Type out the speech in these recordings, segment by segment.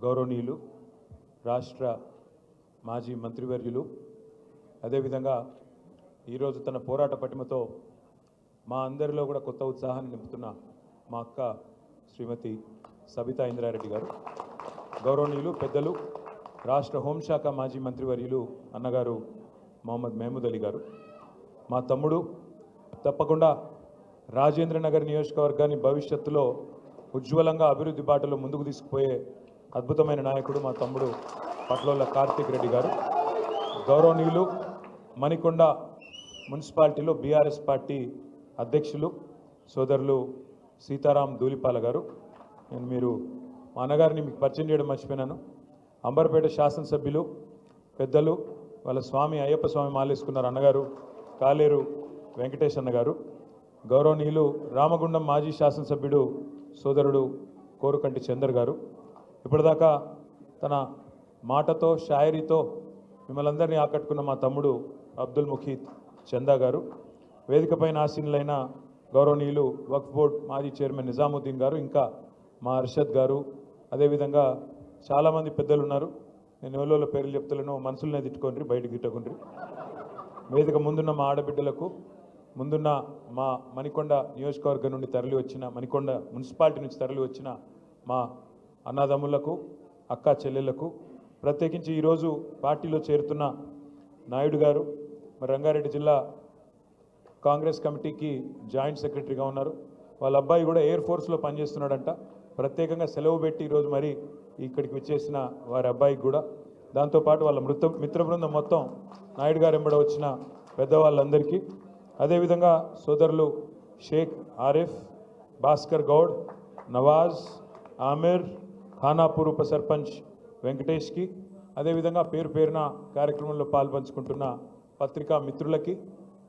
గౌరవనీయులు రాష్ట్ర మాజీ మంత్రివర్యులు అదేవిధంగా ఈరోజు తన పోరాట పటిమతో మా అందరిలో కూడా కొత్త ఉత్సాహాన్ని నింపుతున్న మా అక్క శ్రీమతి సబితా ఇంద్రారెడ్డి గారు, గౌరవనీయులు పెద్దలు రాష్ట్ర హోంశాఖ మాజీ మంత్రివర్యులు అన్నగారు మొహమ్మద్ మహమూద్ అలీ గారు, మా తమ్ముడు తప్పకుండా రాజేంద్రనగర్ నియోజకవర్గాన్ని భవిష్యత్తులో ఉజ్వలంగా అభివృద్ధి బాటలో ముందుకు తీసుకుపోయే అద్భుతమైన నాయకుడు మా తమ్ముడు పట్లోల కార్తిక్ రెడ్డి గారు, గౌరవనీయులు మణికొండ మున్సిపాలిటీలో బీఆర్ఎస్ పార్టీ అధ్యక్షులు సోదరులు సీతారాం ధూళిపాల గారు. నేను మా అన్నగారిని మీకు పరిచయం చేయడం మర్చిపోయినాను. అంబర్పేట శాసనసభ్యులు పెద్దలు వాళ్ళ స్వామి అయ్యప్ప స్వామి మాలేసుకున్నారు అన్నగారు కాలేరు వెంకటేష్ అన్నగారు, గౌరవనీయులు రామగుండం మాజీ శాసనసభ్యుడు సోదరుడు కోరుకంటి చందర్ గారు, ఇప్పటిదాకా తన మాటతో షాయరీతో మిమ్మల్ని అందరినీ ఆకట్టుకున్న మా తమ్ముడు అబ్దుల్ ముఖీద్ చందా గారు, వేదికపైన ఆసీనులైన గౌరవనీయులు వక్ఫ్ బోర్డ్ మాజీ చైర్మన్ నిజాముద్దీన్ గారు, ఇంకా మా అర్షద్ గారు, అదేవిధంగా చాలామంది పెద్దలు ఉన్నారు. నేను ఎవరో పేర్లు చెప్తలేను, మనసులనే తిట్టుకోండి, బయటకు తిట్టుకోండి. వేదిక ముందున్న మా ఆడబిడ్డలకు, ముందున్న మా మణికొండ నియోజకవర్గం నుండి తరలి వచ్చిన, మణికొండ మున్సిపాలిటీ నుంచి తరలి వచ్చిన మా అన్నదమ్ములకు, అక్క చెల్లెళ్లకు, ప్రత్యేకించి ఈరోజు పార్టీలో చేరుతున్న నాయుడు గారు, మరి రంగారెడ్డి జిల్లా కాంగ్రెస్ కమిటీకి జాయింట్ సెక్రటరీగా ఉన్నారు. వాళ్ళ అబ్బాయి కూడా ఎయిర్ ఫోర్స్లో పనిచేస్తున్నాడంట. ప్రత్యేకంగా సెలవు పెట్టి ఈరోజు మరి ఇక్కడికి వచ్చేసిన వారి అబ్బాయికి కూడా, దాంతోపాటు వాళ్ళ మిత్ర బృందం మొత్తం నాయుడు గారు వెంబడ వచ్చిన పెద్దవాళ్ళందరికీ, అదేవిధంగా సోదరులు షేక్ ఆరిఫ్, భాస్కర్ గౌడ్, నవాజ్, ఆమిర్, ఖానాపూర్ ఉప సర్పంచ్ వెంకటేష్కి, అదేవిధంగా పేరు పేరున కార్యక్రమంలో పాల్పంచుకుంటున్న పత్రికా మిత్రులకి,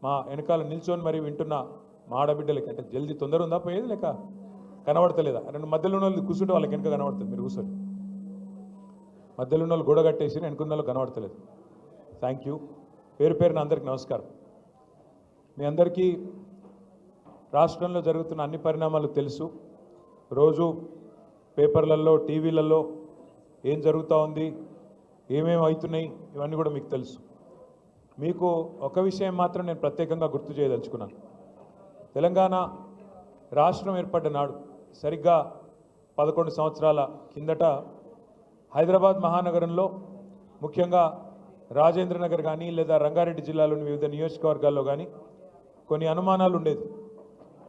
మా వెనకాల నిల్చొని మరి వింటున్న మా ఆడబిడ్డలకి, అంటే జల్దీ తొందర ఉందా పోయేది లేక కనబడతలేదా? రెండు మధ్యలో ఉన్న వాళ్ళు కూర్చుంటే వాళ్ళకి వెనక కనబడుతుంది, మీరు కూర్చొని మధ్యలో ఉన్న వాళ్ళు గొడవ కట్టేసి వెనుకున్న వాళ్ళు కనబడతలేదు. Thank you. పేరు పేరున అందరికీ నమస్కారం. మీ అందరికీ రాష్ట్రంలో జరుగుతున్న అన్ని పరిణామాలు తెలుసు. రోజు పేపర్లలో టీవీలలో ఏం జరుగుతూ ఉంది, ఏమేమి అవుతున్నాయి, ఇవన్నీ కూడా మీకు తెలుసు. మీకు ఒక విషయం మాత్రం నేను ప్రత్యేకంగా గుర్తు చేయదలుచుకున్నాను. తెలంగాణ రాష్ట్రం ఏర్పడ్డ నాడు సరిగ్గా 11 సంవత్సరాల కిందట హైదరాబాద్ మహానగరంలో, ముఖ్యంగా రాజేంద్రనగర్ కానీ లేదా రంగారెడ్డి జిల్లాలోని వివిధ నియోజకవర్గాల్లో కానీ కొన్ని అనుమానాలు ఉండేది.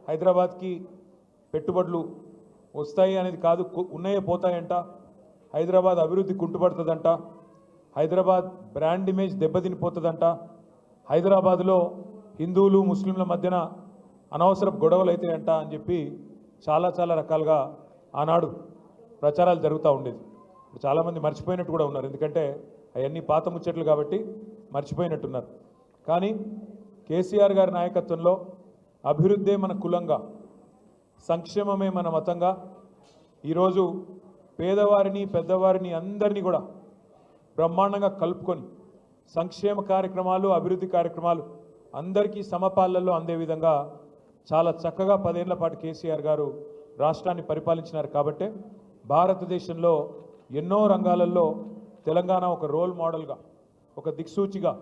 హైదరాబాద్కి పెట్టుబడులు వస్తాయి అనేది కాదు, ఉన్నాయే పోతాయంట, హైదరాబాద్ అభివృద్ధి కుంటుపడుతుందంట, హైదరాబాద్ బ్రాండ్ ఇమేజ్ దెబ్బతినిపోతుందంట, హైదరాబాద్లో హిందువులు ముస్లింల మధ్యన అనవసర గొడవలు అవుతాయంట అని చెప్పి చాలా రకాలుగా ఆనాడు ప్రచారాలు జరుగుతూ ఉండేది. చాలామంది మర్చిపోయినట్టు కూడా ఉన్నారు, ఎందుకంటే అవన్నీ పాత ముచ్చట్లు కాబట్టి మర్చిపోయినట్టున్నారు. కానీ కేసీఆర్ గారి నాయకత్వంలో అభివృద్ధే మన కులంగా, సంక్షేమమే మన మతంగా ఈరోజు పేదవారిని పెద్దవారిని అందరినీ కూడా బ్రహ్మాండంగా కలుపుకొని సంక్షేమ కార్యక్రమాలు, అభివృద్ధి కార్యక్రమాలు అందరికీ సమపాలనలో అందే విధంగా చాలా చక్కగా 10 ఏళ్ల పాటు కేసీఆర్ గారు రాష్ట్రాన్ని పరిపాలించినారు. కాబట్టే భారతదేశంలో ఎన్నో రంగాలలో తెలంగాణ ఒక రోల్ మోడల్గా, ఒక దిక్సూచిగా,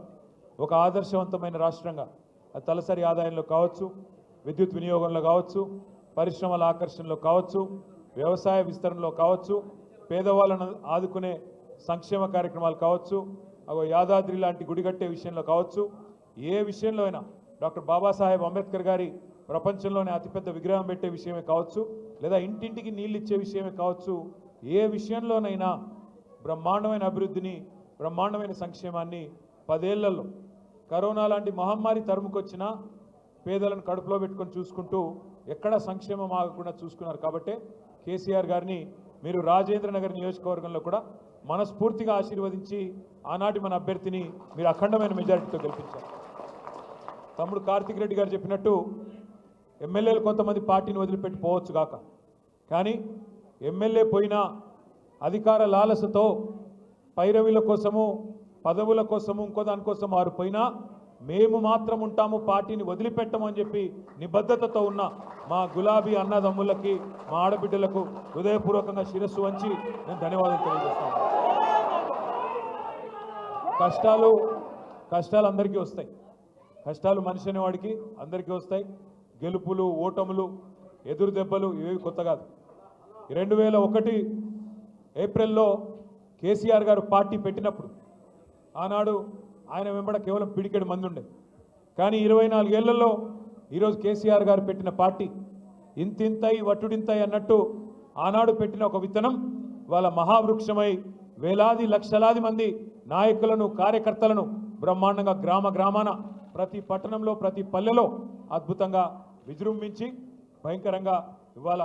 ఒక ఆదర్శవంతమైన రాష్ట్రంగా, అది తలసరి ఆదాయంలో కావచ్చు, విద్యుత్ వినియోగంలో కావచ్చు, పరిశ్రమల ఆకర్షణలో కావచ్చు, వ్యవసాయ విస్తరణలో కావచ్చు, పేదవాళ్ళను ఆదుకునే సంక్షేమ కార్యక్రమాలు కావచ్చు, యాదాద్రి లాంటి గుడి కట్టే విషయంలో కావచ్చు, ఏ విషయంలో అయినా డాక్టర్ బాబాసాహెబ్ అంబేద్కర్ గారి ప్రపంచంలోనే అతిపెద్ద విగ్రహం పెట్టే విషయమే కావచ్చు, లేదా ఇంటింటికి నీళ్ళు ఇచ్చే విషయమే కావచ్చు, ఏ విషయంలోనైనా బ్రహ్మాండమైన అభివృద్ధిని, బ్రహ్మాండమైన సంక్షేమాన్ని 10 ఏళ్లలో కరోనా లాంటి మహమ్మారి తరుముకొచ్చినా పేదలను కడుపులో పెట్టుకొని చూసుకుంటూ ఎక్కడా సంక్షేమం ఆగకుండా చూసుకున్నారు. కాబట్టి కేసీఆర్ గారిని మీరు రాజేంద్రనగర్ నియోజకవర్గంలో కూడా మనస్ఫూర్తిగా ఆశీర్వదించి ఆనాటి మన అభ్యర్థిని మీరు అఖండమైన మెజారిటీతో గెలిపించారు. తమ్ముడు కార్తిక్ రెడ్డి గారు చెప్పినట్టు ఎమ్మెల్యేలు కొంతమంది పార్టీని వదిలిపెట్టి పోవచ్చు కాక, కానీ ఎమ్మెల్యే పోయినా అధికార లాలసతో పైరవీల కోసము, పదవుల కోసము, ఇంకో దానికోసం వారు పోయినా మేము మాత్రం ఉంటాము, పార్టీని వదిలిపెట్టమని చెప్పి నిబద్ధతతో ఉన్న మా గులాబీ అన్నదమ్ములకి, మా ఆడబిడ్డలకు హృదయపూర్వకంగా శిరస్సు వంచి నేను ధన్యవాదాలు తెలియజేస్తాను. కష్టాలు అందరికీ వస్తాయి. కష్టాలు మనిషి అనేవాడికి అందరికీ వస్తాయి. గెలుపులు, ఓటములు, ఎదురు దెబ్బలు ఇవి కొత్త కాదు. 2001 ఏప్రిల్లో కేసీఆర్ గారు పార్టీ పెట్టినప్పుడు ఆనాడు ఆయన వెంబడ కేవలం పిడికెడు మంది ఉండే. కానీ 24 ఏళ్లలో ఈరోజు కేసీఆర్ గారు పెట్టిన పార్టీ ఇంతింతై వట్టుడింతై అన్నట్టు ఆనాడు పెట్టిన ఒక విత్తనం వాళ్ళ మహావృక్షమై వేలాది లక్షలాది మంది నాయకులను, కార్యకర్తలను బ్రహ్మాండంగా గ్రామాన ప్రతి పట్టణంలో, ప్రతి పల్లెలో అద్భుతంగా విజృంభించి భయంకరంగా ఇవాళ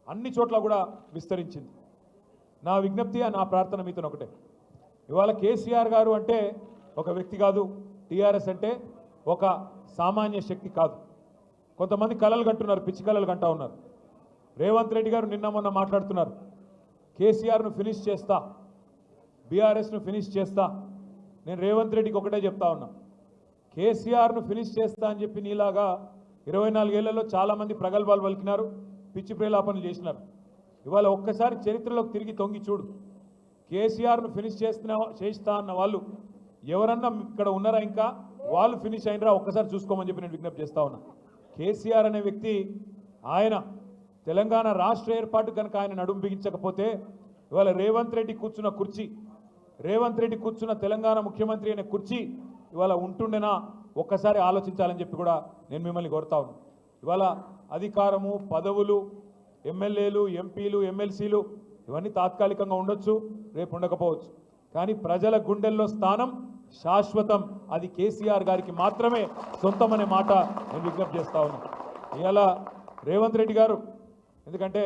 అన్ని చోట్ల కూడా విస్తరించింది. నా విజ్ఞప్తి, నా ప్రార్థన మీతో ఒకటే. ఇవాళ కేసీఆర్ గారు అంటే ఒక వ్యక్తి కాదు, టీఆర్ఎస్ అంటే ఒక సామాన్య శక్తి కాదు. కొంతమంది కలలు కంటున్నారు, పిచ్చి కలలు కంటా ఉన్నారు. రేవంత్ రెడ్డి గారు నిన్న మొన్న మాట్లాడుతున్నారు, కేసీఆర్ను ఫినిష్ చేస్తా, బీఆర్ఎస్ను ఫినిష్ చేస్తా. నేను రేవంత్ రెడ్డికి ఒకటే చెప్తా ఉన్నా, కేసీఆర్ను ఫినిష్ చేస్తా అని చెప్పి నీలాగా 24 ఏళ్లలో చాలామంది ప్రగల్భాలు పలికినారు, పిచ్చి ప్రేలాపనలు చేసినారు. ఇవాళ ఒక్కసారి చరిత్రలోకి తిరిగి తొంగి చూడు. కేసీఆర్ను ఫినిష్ చేస్తా అన్న వాళ్ళు ఎవరన్నా ఇక్కడ ఉన్నారా? ఇంకా వాళ్ళు ఫినిష్ అయినరా? ఒక్కసారి చూసుకోమని చెప్పి నేను విజ్ఞప్తి చేస్తా ఉన్నా. కేసీఆర్ అనే వ్యక్తి ఆయన తెలంగాణ రాష్ట్ర ఏర్పాటు కనుక ఆయన నడుం బిగించకపోతే ఇవాళ రేవంత్ రెడ్డి కూర్చున్న కుర్చీ, రేవంత్ రెడ్డి కూర్చున్న తెలంగాణ ముఖ్యమంత్రి అనే కుర్చీ ఇవాళ ఉంటుండేనా? ఒక్కసారి ఆలోచించాలని చెప్పి కూడా నేను మిమ్మల్ని కోరుతా ఉన్నాను. ఇవాళ అధికారము, పదవులు, ఎమ్మెల్యేలు, ఎంపీలు, ఎమ్మెల్సీలు ఇవన్నీ తాత్కాలికంగా ఉండొచ్చు, రేపు ఉండకపోవచ్చు. కానీ ప్రజల గుండెల్లో స్థానం శాశ్వతం. అది కేసీఆర్ గారికి మాత్రమే సొంతమనే మాట నేను విజ్ఞప్తి చేస్తా ఉన్నాను. ఇవాళ రేవంత్ రెడ్డి గారు, ఎందుకంటే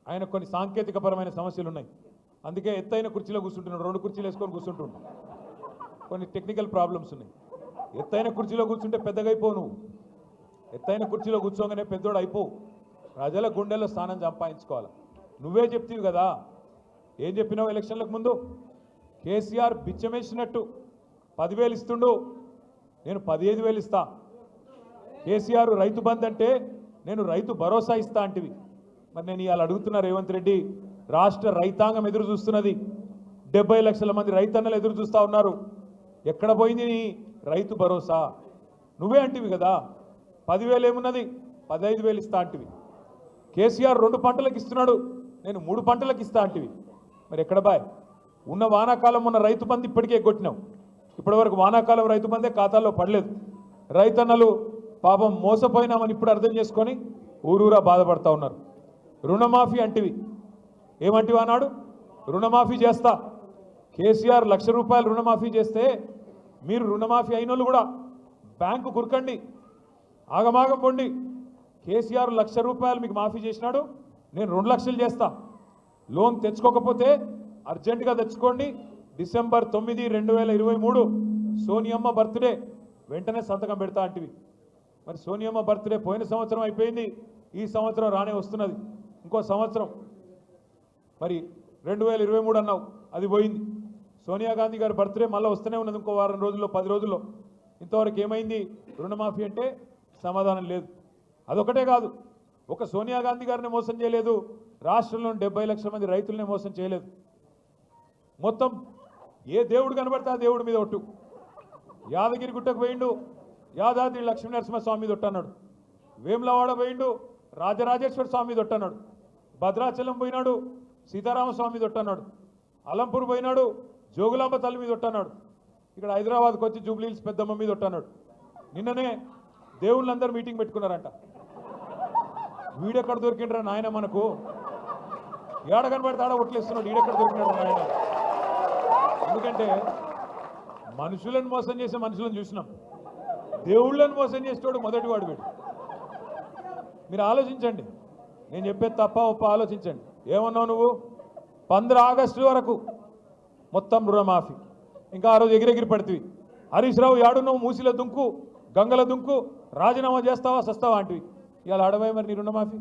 ఆయన కొన్ని సాంకేతికపరమైన సమస్యలు ఉన్నాయి, అందుకే ఎత్తైన కుర్చీలో కూర్చుంటున్నాడు. 2 కుర్చీలు వేసుకొని కూర్చుంటున్నాడు. కొన్ని టెక్నికల్ ప్రాబ్లమ్స్ ఉన్నాయి. ఎత్తైన కుర్చీలో కూర్చుంటే పెద్దగా అయిపోవు. నువ్వు ఎత్తైన కుర్చీలో కూర్చోగానే పెద్దోడు అయిపోవు. ప్రజల గుండెల్లో స్థానం సంపాదించుకోవాలి. నువ్వే చెప్తీవి కదా, ఏం చెప్పినావు ఎలక్షన్లకు ముందు? కేసీఆర్ బిచ్చమేసినట్టు 10,000 ఇస్తుండు, నేను 15,000 ఇస్తా. కేసీఆర్ రైతు బంద్ అంటే నేను రైతు భరోసా ఇస్తా అంటివి. మరి నేను ఇవాళ అడుగుతున్నా రేవంత్ రెడ్డి, రాష్ట్ర రైతాంగం ఎదురు చూస్తున్నది, 70 లక్షల మంది రైతన్నలు ఎదురు చూస్తూ ఉన్నారు. ఎక్కడ పోయింది నీ రైతు భరోసా? నువ్వే అంటివి కదా 10,000 ఏమున్నది, 15,000 ఇస్తా అంటివి. కేసీఆర్ 2 పంటలకు ఇస్తున్నాడు, నేను 3 పంటలకు ఇస్తా అంటివి. మరి ఎక్కడ బాయ్? ఉన్న వానాకాలం ఉన్న రైతు బంధు ఇప్పటికే కొట్టినావు. ఇప్పటివరకు వానాకాలం రైతు బంధే ఖాతాల్లో పడలేదు. రైతన్నలు పాపం మోసపోయినామని ఇప్పుడు అర్థం చేసుకొని ఊరూరా బాధపడతా ఉన్నారు. రుణమాఫీ అంటివి, ఏమంటివి అన్నాడు? రుణమాఫీ చేస్తా. కేసీఆర్ ₹1,00,000 రుణమాఫీ చేస్తే మీరు రుణమాఫీ అయిన వాళ్ళు కూడా బ్యాంకు కురకండి, ఆగమాగం పొండి. కేసీఆర్ ₹1,00,000 మీకు మాఫీ చేసినాడు, నేను 2 లక్షలు చేస్తా. లోన్ తెచ్చుకోకపోతే అర్జెంటుగా తెచ్చుకోండి. డిసెంబర్ 9, 2023 సోనియమ్మ బర్త్డే, వెంటనే సంతకం పెడతా అంటివి. మరి సోనియమ్మ బర్త్డే పోయిన సంవత్సరం అయిపోయింది, ఈ సంవత్సరం రానే వస్తున్నది, ఇంకో సంవత్సరం. మరి 2023 అన్నావు, అది పోయింది. సోనియా గాంధీ గారి బర్త్డే మళ్ళీ వస్తూనే ఉన్నది, ఇంకో వారం రోజుల్లో, 10 రోజుల్లో. ఇంతవరకు ఏమైంది? రుణమాఫీ అంటే సమాధానం లేదు. అదొకటే కాదు, ఒక సోనియా గాంధీ గారిని మోసం చేయలేదు, రాష్ట్రంలోని 70 లక్షల మంది రైతులనే మోసం చేయలేదు. మొత్తం ఏ దేవుడు కనబడతా ఆ దేవుడి మీద ఒట్టు. యాదగిరి గుట్టకు పోయిండు, యాదాద్రి లక్ష్మీనరసింహస్వామి మీద ఒట్టన్నాడు. వేములవాడ పోయిండు, రాజరాజేశ్వర స్వామి మీద ఒట్టన్నాడు. భద్రాచలం పోయినాడు, సీతారామస్వామి మీద ఒట్టన్నాడు. అలంపూర్ పోయినాడు, జోగులాంబ తల్లి మీద ఒట్టన్నాడు. ఇక్కడ హైదరాబాద్కి వచ్చి జూబ్లీహిల్స్ పెద్దమ్మ మీద ఒట్టన్నాడు. నిన్ననే దేవుళ్ళందరూ మీటింగ్ పెట్టుకున్నారంట. వీడెక్కడ దొరికిండ్రా నాయన, మనకు ఏడ కనబడితే ఆడ ఒట్లేస్తున్నాడు, ఈడెక్కడ దొరికినాడు నాయన. ఎందుకంటే మనుషులను మోసం చేసే మనుషులను చూసినాం, దేవుళ్ళని మోసం చేసేవాడు మొదటివాడు వీడు. మీరు ఆలోచించండి, నేను చెప్పేది తప్ప ఒప్ప ఆలోచించండి. ఏమన్నావు నువ్వు? 15 ఆగస్టు వరకు మొత్తం రుణమాఫీ. ఇంకా ఆ రోజు ఎగిరెగిరి పడుతుంది. హరీష్ రావు యాడు నువ్వు మూసిలో దుంకు, గంగల దుంకు, రాజీనామా చేస్తావా సస్తావా అంటివి. ఇవాళ ఆడవే మరి నీ రుణమాఫీ.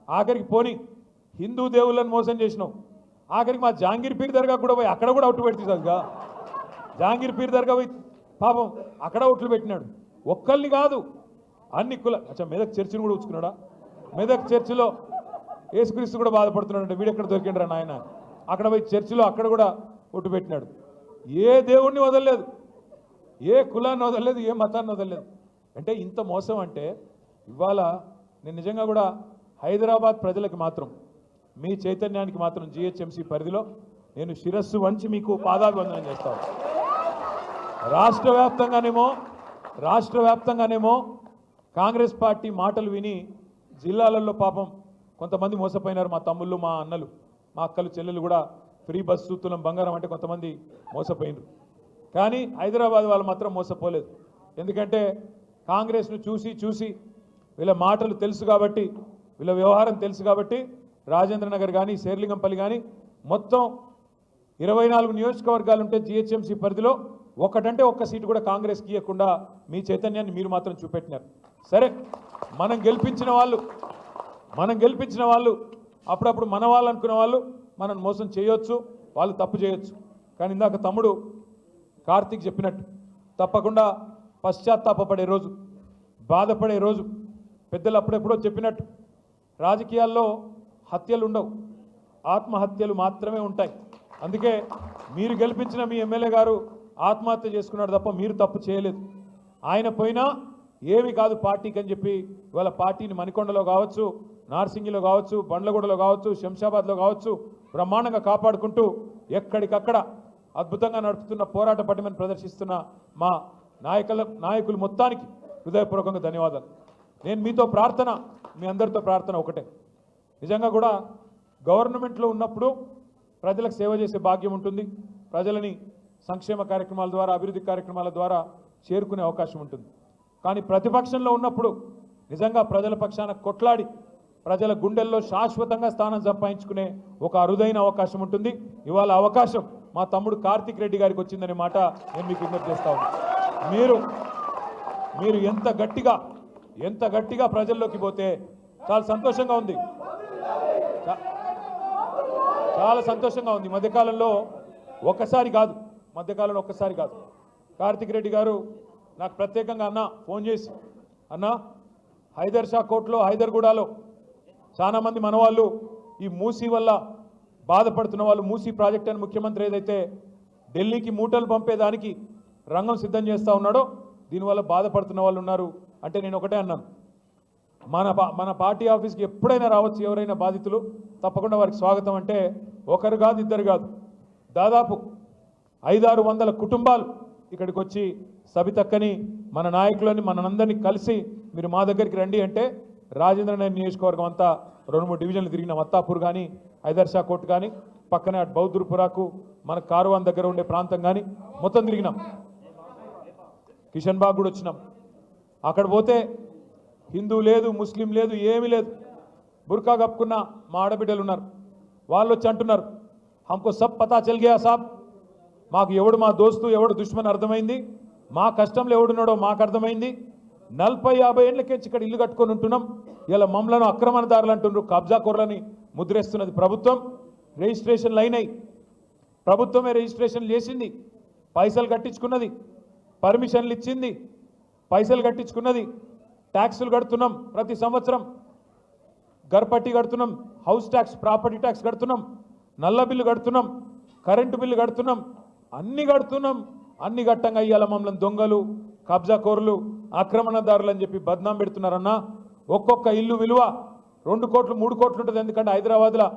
ఆఖరికి పోని హిందూ దేవుళ్ళని మోసం చేసినావు. ఆఖరికి మా జహాంగీర్ పీర్ దర్గా కూడా పోయి అక్కడ కూడా అవుట్ పెడుతుంది. జహాంగీర్ పీర్ దర్గా పోయి పాపం అక్కడ ఓట్లు పెట్టినాడు. ఒక్కరిని కాదు, అన్ని అచ్చా మెదక్ చర్చిని కూడా ఉంచుకున్నాడా? మెదక్ చర్చిలో యేసుక్రీస్తు కూడా బాధపడుతున్నాడు. వీడెక్కడ దొరికిండ్రా నాయన? అక్కడ పోయి చర్చిలో అక్కడ కూడా ఓటు పెట్టినాడు. ఏ దేవుణ్ణి వదలలేదు, ఏ కులాన్ని వదలలేదు, ఏ మతాన్ని వదలలేదు. అంటే ఇంత మోసం అంటే ఇవాళ నేను నిజంగా కూడా హైదరాబాద్ ప్రజలకు మాత్రం, మీ చైతన్యానికి మాత్రం జిహెచ్ఎంసీ పరిధిలో నేను శిరస్సు వంచి మీకు పాదాభివందనం చేస్తాను. రాష్ట్ర వ్యాప్తంగానేమో కాంగ్రెస్ పార్టీ మాటలు విని జిల్లాలలో పాపం కొంతమంది మోసపోయినారు. మా తమ్ముళ్ళు, మా అన్నలు, మా అక్కలు, చెల్లెలు కూడా ఫ్రీ బస్సు, తులం బంగారం అంటే కొంతమంది మోసపోయినారు. కానీ హైదరాబాద్ వాళ్ళు మాత్రం మోసపోలేదు. ఎందుకంటే కాంగ్రెస్ను చూసి వీళ్ళ మాటలు తెలుసు కాబట్టి, వీళ్ళ వ్యవహారం తెలుసు కాబట్టి రాజేంద్రనగర్ కానీ, శేర్లింగంపల్లి కానీ మొత్తం 24 నియోజకవర్గాలు ఉంటే జిహెచ్ఎంసీ పరిధిలో ఒక్కటంటే ఒక్క సీటు కూడా కాంగ్రెస్కి ఇవ్వకుండా మీ చైతన్యాన్ని మీరు మాత్రం చూపెట్టినారు. సరే, మనం గెలిపించిన వాళ్ళు అప్పుడప్పుడు మన వాళ్ళు అనుకున్న వాళ్ళు మనం మోసం చేయొచ్చు, వాళ్ళు తప్పు చేయొచ్చు. కానీ ఇందాక తమ్ముడు కార్తీక్ చెప్పినట్టు తప్పకుండా పశ్చాత్తాపపడే రోజు, బాధపడే రోజు. పెద్దలు అప్పుడెప్పుడో చెప్పినట్టు రాజకీయాల్లో హత్యలు ఉండవు, ఆత్మహత్యలు మాత్రమే ఉంటాయి. అందుకే మీరు గెలిపించిన మీ ఎమ్మెల్యే గారు ఆత్మహత్య చేసుకున్నాడు తప్ప మీరు తప్పు చేయలేదు. ఆయన పోయినా ఏమి కాదు పార్టీకి అని చెప్పి ఇవాళ పార్టీని మణికొండలో కావచ్చు, నార్సింగిలో కావచ్చు, బండ్లగూడలో కావచ్చు, శంషాబాద్లో కావచ్చు బ్రహ్మాండంగా కాపాడుకుంటూ ఎక్కడికక్కడ అద్భుతంగా నడుపుతున్న పోరాట పటిమను ప్రదర్శిస్తున్న మా నాయకులు మొత్తానికి హృదయపూర్వకంగా ధన్యవాదాలు. నేను మీతో ప్రార్థన, మీ అందరితో ప్రార్థన ఒకటే. నిజంగా కూడా గవర్నమెంట్లో ఉన్నప్పుడు ప్రజలకు సేవ చేసే భాగ్యం ఉంటుంది. ప్రజలని సంక్షేమ కార్యక్రమాల ద్వారా, అభివృద్ధి కార్యక్రమాల ద్వారా చేరుకునే అవకాశం ఉంటుంది. కానీ ప్రతిపక్షంలో ఉన్నప్పుడు నిజంగా ప్రజల పక్షాన కొట్లాడి ప్రజల గుండెల్లో శాశ్వతంగా స్థానం సంపాదించుకునే ఒక అరుదైన అవకాశం ఉంటుంది. ఇవాళ అవకాశం మా తమ్ముడు కార్తీక్ రెడ్డి గారికి వచ్చిందనే మాట నేను మీకు విజ్ఞప్తి చేస్తా ఉన్నాను. మీరు ఎంత గట్టిగా ప్రజల్లోకి పోతే చాలా సంతోషంగా ఉంది, చాలా సంతోషంగా ఉంది. మధ్యకాలంలో ఒక్కసారి కాదు కార్తీక్ రెడ్డి గారు నాకు ప్రత్యేకంగా ఫోన్ చేసి హైదర్ షా కోర్టులో, హైదర్గూడలో చాలామంది మనవాళ్ళు ఈ మూసీ వల్ల బాధపడుతున్న వాళ్ళు, మూసీ ప్రాజెక్ట్ అని ముఖ్యమంత్రి ఏదైతే ఢిల్లీకి మూటలు పంపేదానికి రంగం సిద్ధం చేస్తూ ఉన్నాడో దీనివల్ల బాధపడుతున్న వాళ్ళు ఉన్నారు. అంటే నేను ఒకటే అన్నాను, మన పార్టీ ఆఫీస్కి ఎప్పుడైనా రావచ్చు ఎవరైనా బాధితులు, తప్పకుండా వారికి స్వాగతం. అంటే ఒకరు కాదు, ఇద్దరు కాదు, దాదాపు 500-600 కుటుంబాలు ఇక్కడికి వచ్చి సబితక్కని, మన నాయకులని, మనందరినీ కలిసి మీరు మా దగ్గరికి రండి అంటే రాజేంద్రనగర్ నియోజకవర్గం అంతా 2-3 డివిజన్లు తిరిగినాం. అత్తాపూర్ కానీ, హైదర్ షా కోర్టు కానీ, పక్కనే అటు బౌద్ధపురాకు మన కారువాన్ దగ్గర ఉండే ప్రాంతం కానీ మొత్తం తిరిగినాం. కిషన్ బాగ్ కూడా వచ్చినాం. అక్కడ పోతే హిందూ లేదు, ముస్లిం లేదు, ఏమీ లేదు. బుర్కా కప్పుకున్న మా ఆడబిడ్డలు ఉన్నారు. వాళ్ళు వచ్చి అంటున్నారు, హమ్కో సబ్ పతా చల్ గయా సాబ్, మాకు ఎవడు మా దోస్తు, ఎవడు దుష్మన్ అర్థమైంది, మా కష్టంలో ఎవడున్నాడో మాకు అర్థమైంది. 40-50 ఏళ్ళకేంచి ఇక్కడ ఇల్లు కట్టుకొని ఉంటున్నాం. ఇలా మమ్మలను అక్రమణదారులు అంటున్నారు, కబ్జాకోర్లని ముద్రేస్తున్నది ప్రభుత్వం. రిజిస్ట్రేషన్లు అయినాయి, ప్రభుత్వమే రిజిస్ట్రేషన్లు చేసింది, పైసలు కట్టించుకున్నది, పర్మిషన్లు ఇచ్చింది, పైసలు కట్టించుకున్నది, ట్యాక్సులు కడుతున్నాం, ప్రతి సంవత్సరం గర్పట్టి కడుతున్నాం, హౌస్ ట్యాక్స్, ప్రాపర్టీ ట్యాక్స్ కడుతున్నాం, నల్ల బిల్లు కడుతున్నాం, కరెంటు బిల్లు కడుతున్నాం, అన్ని కడుతున్నాం. అన్ని గట్టంగా ఇయ్యాల మమ్మల్ని దొంగలు, కబ్జాకోరులు, ఆక్రమణదారులు అని చెప్పి బద్నాం పెడుతున్నారన్నా. ఒక్కొక్క ఇల్లు విలువ 2 కోట్లు 3 కోట్లు ఉంటుంది. ఎందుకంటే హైదరాబాద్లో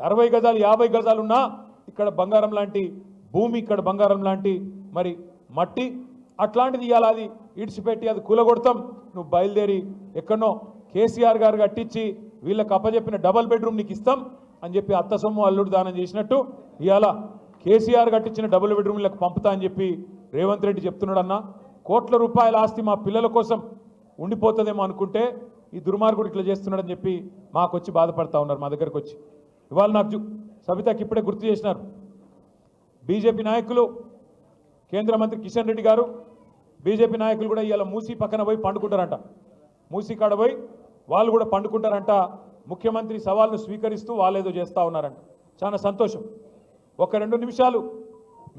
60 గజాలు 50 గజాలు ఉన్నా ఇక్కడ బంగారం లాంటి భూమి, ఇక్కడ బంగారం లాంటి మరి మట్టి, అట్లాంటిది ఇవాళ అది ఇడిచిపెట్టి అది కూలగొడతాం. నువ్వు బయలుదేరి ఎక్కడనో కేసీఆర్ గారు కట్టించి వీళ్ళకి అప్పచెప్పిన డబల్ బెడ్రూమ్ నీకు ఇస్తాం అని చెప్పి అత్త సొమ్ము అల్లుడు దానం చేసినట్టు ఇవాళ కేసీఆర్ కట్టించిన డబుల్ బెడ్రూమ్లకు పంపుతా అని చెప్పి రేవంత్ రెడ్డి చెప్తున్నాడు. అన్న, కోట్ల రూపాయల ఆస్తి మా పిల్లల కోసం ఉండిపోతుందేమో అనుకుంటే ఈ దుర్మార్గుడు ఇట్లా చేస్తున్నాడని చెప్పి మాకు వచ్చి బాధపడతా ఉన్నారు. మా దగ్గరకు వచ్చి ఇవాళ నాకు సబితకి ఇప్పుడే గుర్తు చేసినారు. బీజేపీ నాయకులు, కేంద్ర మంత్రి కిషన్ రెడ్డి గారు, బీజేపీ నాయకులు కూడా ఇవాళ మూసీ పక్కన పోయి పండుకుంటారంట. మూసీ కాడ పోయి వాళ్ళు కూడా పండుకుంటారంట. ముఖ్యమంత్రి సవాల్ను స్వీకరిస్తూ వాళ్ళేదో చేస్తూ ఉన్నారంట. చాలా సంతోషం. ఒక 2 నిమిషాలు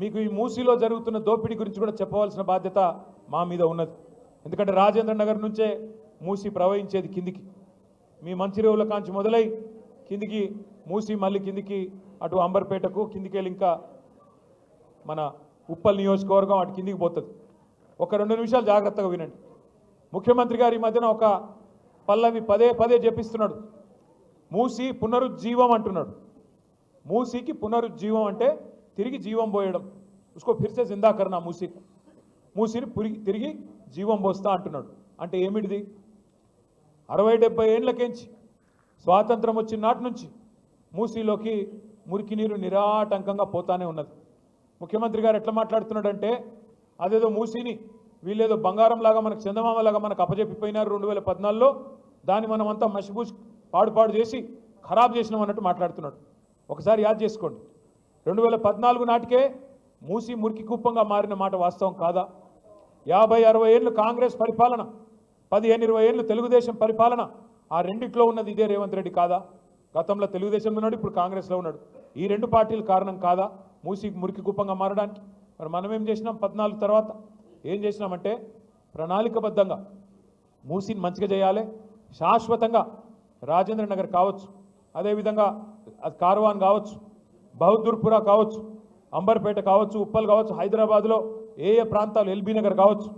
మీకు ఈ మూసీలో జరుగుతున్న దోపిడీ గురించి కూడా చెప్పవలసిన బాధ్యత మా మీద ఉన్నది. ఎందుకంటే రాజేంద్ర నగర్ నుంచే మూసీ ప్రవహించేది కిందికి. మీ మంచిరేవుల కాంచి మొదలై కిందికి మూసీ మళ్ళీ కిందికి అటు అంబర్పేటకు కిందికి వెళ్ళి ఇంకా మన ఉప్పల్ నియోజకవర్గం అటు కిందికి పోతుంది. ఒక 2 నిమిషాలు జాగ్రత్తగా వినండి. ముఖ్యమంత్రి గారు ఈ మధ్యన ఒక పల్లవి పదే పదే చెప్పిస్తున్నాడు. మూసీ పునరుజ్జీవం అంటున్నాడు. మూసీకి పునరుజ్జీవం అంటే తిరిగి జీవం పోయడం. ఉస్కో ఫిర్సే జిందా కర్నా మూసీని తిరిగి జీవం పోస్తా అంటున్నాడు. అంటే ఏమిటిది? 60-70 ఏళ్ళకేంచి స్వాతంత్రం వచ్చిన నాటి నుంచి మూసీలోకి మురికి నీరు నిరాటంకంగా పోతానే ఉన్నది. ముఖ్యమంత్రి గారు ఎట్లా మాట్లాడుతున్నాడంటే అదేదో మూసీని వీళ్ళేదో బంగారం లాగా మనకు చందమామలాగా మనకు అప్పజెప్పిపోయినారు 2014లో, దాన్ని మనం అంతా మసిబూసి పాడు చేసి ఖరాబ్ చేసినాం అన్నట్టు మాట్లాడుతున్నాడు. ఒకసారి యాద్ చేసుకోండి, 2014 నాటికే మూసీ మురికి కుప్పంగా మారిన మాట వాస్తవం కాదా? 50-60 ఏళ్ళు కాంగ్రెస్ పరిపాలన, 15-20 ఏళ్ళు తెలుగుదేశం పరిపాలన, ఆ రెండిట్లో ఉన్నది ఇదే రేవంత్ రెడ్డి కాదా? గతంలో తెలుగుదేశంలో ఉన్నాడు, ఇప్పుడు కాంగ్రెస్లో ఉన్నాడు. ఈ 2 పార్టీలు కారణం కాదా మూసీకి మురికి కుప్పంగా మారడానికి? మరి మనం ఏం చేసినాం? 14 తర్వాత ఏం చేసినామంటే ప్రణాళికబద్ధంగా మూసీని మంచిగా చేయాలి, శాశ్వతంగా రాజేంద్ర నగర్ కావచ్చు, అదేవిధంగా కార్వాన్ కావచ్చు, బహదూర్పురా కావచ్చు, అంబర్పేట కావచ్చు, ఉప్పల్ కావచ్చు, హైదరాబాద్లో ఏ ప్రాంతాలు, ఎల్బీ నగర్ కావచ్చు,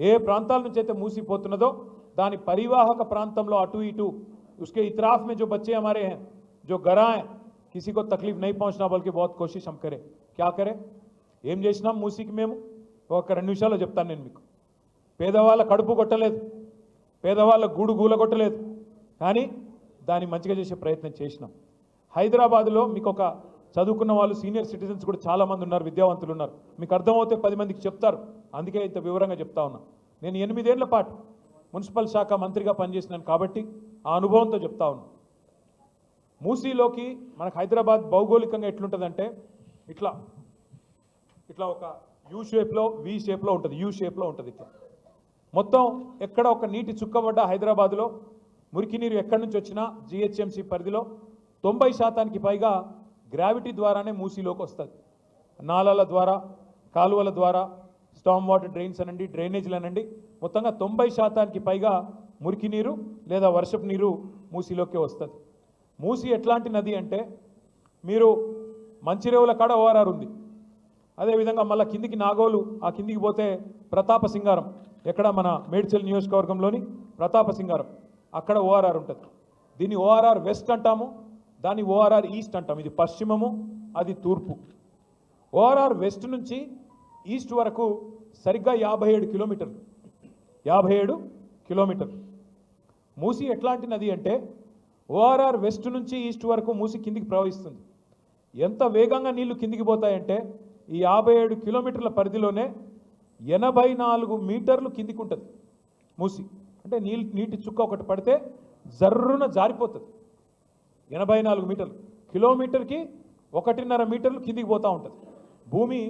ఏ ప్రాంతాల నుంచి అయితే మూసిపోతున్నదో దాని పరివాహక ప్రాంతంలో అటు ఇటు उसके इतराफ में जो बच्चे हमारे हैं जो गरा हैं किसी को तकलीफ नहीं पहुंचना बल्कि बहुत कोशिश हम करें. क्या करें? ఏం చేసినాం మూసీకి మేము? ఒక 2 నిమిషాల్లో చెప్తాను నేను మీకు. పేదవాళ్ళ కడుపు కొట్టలేదు, పేదవాళ్ళ గూడు గూలగొట్టలేదు, కానీ దాన్ని మంచిగా చేసే ప్రయత్నం చేసినాం. హైదరాబాద్లో మీకు ఒక చదువుకున్న వాళ్ళు సీనియర్ సిటిజన్స్ కూడా చాలామంది ఉన్నారు, విద్యావంతులు ఉన్నారు. మీకు అర్థమవుతే 10 మందికి చెప్తారు, అందుకే ఇంత వివరంగా చెప్తా ఉన్నా. నేను 8 ఏళ్ల పాటు మున్సిపల్ శాఖ మంత్రిగా పనిచేసినాను కాబట్టి ఆ అనుభవంతో చెప్తా ఉన్నా. మూసీలోకి మనకు హైదరాబాద్ భౌగోళికంగా ఎట్లుంటుందంటే ఇట్లా ఇట్లా ఒక యూ షేప్లో, వి షేప్లో ఉంటుంది, యూ షేప్లో ఉంటుంది. ఇట్లా మొత్తం ఎక్కడ ఒక నీటి చుక్కబడ్డ హైదరాబాద్లో మురికి నీరు ఎక్కడి నుంచి వచ్చినా జిహెచ్ఎంసీ పరిధిలో 90% పైగా గ్రావిటీ ద్వారానే మూసీలోకి వస్తుంది. నాలాల ద్వారా, కాలువల ద్వారా, స్టామ్ వాటర్ డ్రైన్స్ అనండి, డ్రైనేజీలు అనండి, మొత్తంగా 90% పైగా మురికి నీరు లేదా వర్షపు నీరు మూసీలోకే వస్తుంది. మూసీ ఎట్లాంటి నది అంటే మీరు మంచిరేవుల కాడ ఓఆర్ఆర్ ఉంది, అదేవిధంగా మళ్ళీ కిందికి నాగోలు, ఆ కిందికి పోతే ప్రతాప సింగారం, ఎక్కడ మన మేడ్చల్ నియోజకవర్గంలోని ప్రతాప సింగారం, అక్కడ ఓఆర్ఆర్ ఉంటుంది. దీన్ని ఓఆర్ఆర్ వెస్ట్ అంటాము, దాన్ని ఓఆర్ఆర్ ఈస్ట్ అంటాం. ఇది పశ్చిమము, అది తూర్పు. ఓఆర్ఆర్ వెస్ట్ నుంచి ఈస్ట్ వరకు సరిగ్గా 57 కిలోమీటర్లు. 57 కిలోమీటర్లు. మూసీ ఎట్లాంటి నది అంటే ఓఆర్ఆర్ వెస్ట్ నుంచి ఈస్ట్ వరకు మూసీ కిందికి ప్రవహిస్తుంది. ఎంత వేగంగా నీళ్లు కిందికి పోతాయంటే ఈ 57 కిలోమీటర్ల పరిధిలోనే 84 మీటర్లు కిందికి ఉంటుంది మూసీ. అంటే నీటి చుక్క ఒకటి పడితే జర్రున జారిపోతుంది. 84 మీటర్లు, కిలోమీటర్కి 1.5 మీటర్లు కిందికి పోతూ ఉంటుంది భూమి.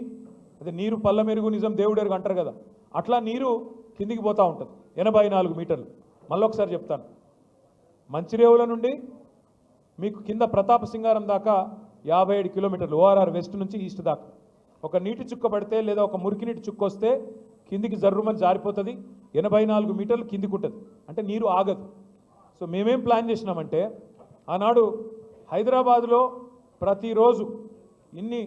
అదే నీరు పల్ల మెరుగు నిజం దేవుడెరుగు అంటారు కదా, అట్లా నీరు కిందికి పోతూ ఉంటుంది 84 మీటర్లు. మళ్ళీ ఒకసారి చెప్తాను, మంచిరేవుల నుండి మీకు కింద ప్రతాప సింగారం దాకా 57 కిలోమీటర్లు, ఓఆర్ఆర్ వెస్ట్ నుంచి ఈస్ట్ దాకా. ఒక నీటి చుక్క పడితే లేదా ఒక మురికి నీటి చుక్క వస్తే కిందికి జర్రుమని జారిపోతుంది, 84 మీటర్లు కిందికి ఉంటుంది. అంటే నీరు ఆగదు. సో మేమేం ప్లాన్ చేసినామంటే ఆనాడు హైదరాబాద్లో ప్రతిరోజు ఇన్ని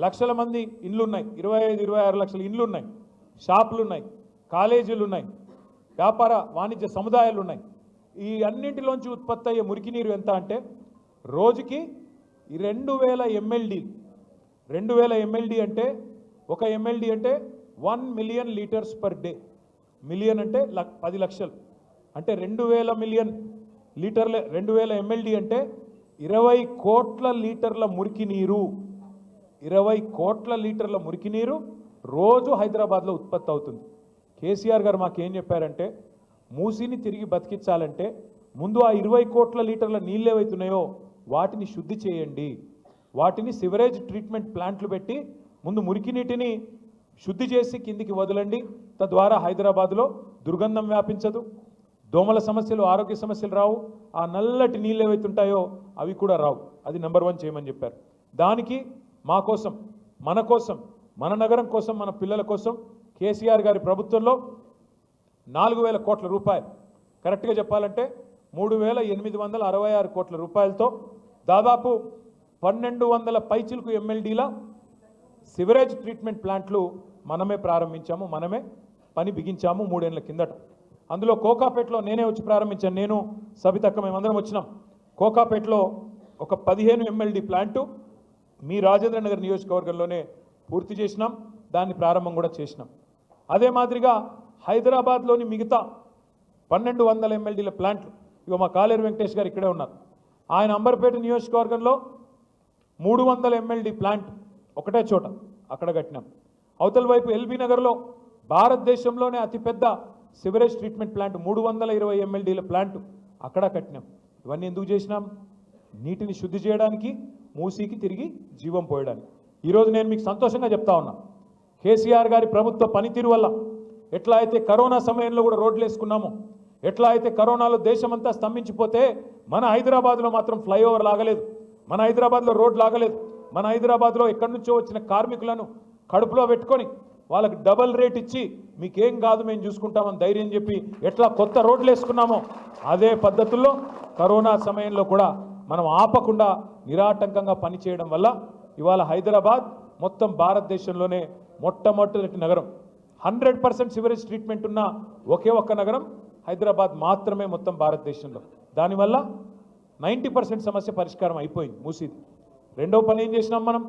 లక్షల మంది ఇండ్లు ఉన్నాయి, 25-26 లక్షల ఇండ్లు ఉన్నాయి, షాపులు ఉన్నాయి, కాలేజీలు ఉన్నాయి, వ్యాపార వాణిజ్య సముదాయాలు ఉన్నాయి. ఈ అన్నింటిలోంచి ఉత్పత్తి అయ్యే మురికి నీరు ఎంత అంటే రోజుకి 2000 MLD. 2000 MLD అంటే ఒక MLD అంటే 1 million litres per day. Million అంటే 10 లక్షలు, అంటే 2000 మిలియన్ లీటర్ల 2000 MLD అంటే 20 కోట్ల లీటర్ల మురికి నీరు. 20 కోట్ల లీటర్ల మురికి నీరు రోజు హైదరాబాద్లో ఉత్పత్తి అవుతుంది. కేసీఆర్ గారు మాకేం చెప్పారంటే మూసీని తిరిగి బతికించాలంటే ముందు ఆ 20 కోట్ల లీటర్ల నీళ్ళు ఏవైతున్నాయో వాటిని శుద్ధి చేయండి, వాటిని సివరేజ్ ట్రీట్మెంట్ ప్లాంట్లు పెట్టి ముందు మురికి నీటిని శుద్ధి చేసి కిందికి వదలండి. తద్వారా హైదరాబాద్లో దుర్గంధం వ్యాపించదు, దోమల సమస్యలు, ఆరోగ్య సమస్యలు రావు, ఆ నల్లటి నీళ్ళు ఏవైతుంటాయో అవి కూడా రావు. అది నెంబర్ 1 చేయమని చెప్పారు. దానికి మా కోసం, మన కోసం మన నగరం కోసం, మన పిల్లల కోసం కేసీఆర్ గారి ప్రభుత్వంలో 4,000 కోట్ల రూపాయలు, కరెక్ట్గా చెప్పాలంటే 3,866 కోట్ల రూపాయలతో దాదాపు 1,200 పైచిలకు ఎమ్మెల్డీల సివరేజ్ ట్రీట్మెంట్ ప్లాంట్లు మనమే ప్రారంభించాము, మనమే పని బిగించాము 3 ఏళ్ల కిందట. అందులో కోకాపేటలో నేనే వచ్చి ప్రారంభించాను, నేను సబితక్క మేమందరం వచ్చినాం. కోకాపేటలో ఒక 15 ఎంఎల్డీ ప్లాంటు మీ రాజేంద్ర నగర్ నియోజకవర్గంలోనే పూర్తి చేసినాం, దాన్ని ప్రారంభం కూడా చేసినాం. అదే మాదిరిగా హైదరాబాద్లోని మిగతా 1,200 ఎంఎల్డీల ప్లాంట్లు, ఇక మా కాలేరు వెంకటేష్ గారు ఇక్కడే ఉన్నారు, ఆయన అంబర్పేట నియోజకవర్గంలో 300 ఎంఎల్డీ ప్లాంట్ ఒకటే చోట అక్కడ కట్టినాం. అవతల వైపు ఎల్బీ నగర్లో భారతదేశంలోనే అతిపెద్ద సివరేజ్ ట్రీట్మెంట్ ప్లాంట్ 320 ఎంఎల్డీల ప్లాంట్ అక్కడ కట్టినాం. ఇవన్నీ ఎందుకు చేసినాం? నీటిని శుద్ధి చేయడానికి, మూసీకి తిరిగి జీవం పోయడానికి. ఈరోజు నేను మీకు సంతోషంగా చెప్తా ఉన్నా, కేసీఆర్ గారి ప్రభుత్వ పనితీరు వల్ల ఎట్లా అయితే కరోనా సమయంలో కూడా రోడ్లు వేసుకున్నామో, ఎట్లా అయితే కరోనాలో దేశమంతా స్తంభించిపోతే మన హైదరాబాద్లో మాత్రం ఫ్లైఓవర్ లాగలేదు, మన హైదరాబాద్లో రోడ్ లాగలేదు. మన హైదరాబాద్లో ఎక్కడి నుంచో వచ్చిన కార్మికులను కడుపులో పెట్టుకొని వాళ్ళకి డబల్ రేట్ ఇచ్చి మీకేం కాదు మేము చూసుకుంటామని ధైర్యం చెప్పి ఎట్లా కొత్త రోడ్లు వేసుకున్నామో అదే పద్ధతుల్లో కరోనా సమయంలో కూడా మనం ఆపకుండా నిరాటంకంగా పనిచేయడం వల్ల ఇవాళ హైదరాబాద్ మొత్తం భారతదేశంలోనే మొట్టమొదటి నగరం. 100% సివరేజ్ ట్రీట్మెంట్ ఉన్న ఒకే ఒక్క నగరం హైదరాబాద్ మాత్రమే మొత్తం భారతదేశంలో. దానివల్ల 90% సమస్య పరిష్కారం అయిపోయింది మూసీది. రెండవ పని ఏం చేసినాం మనం?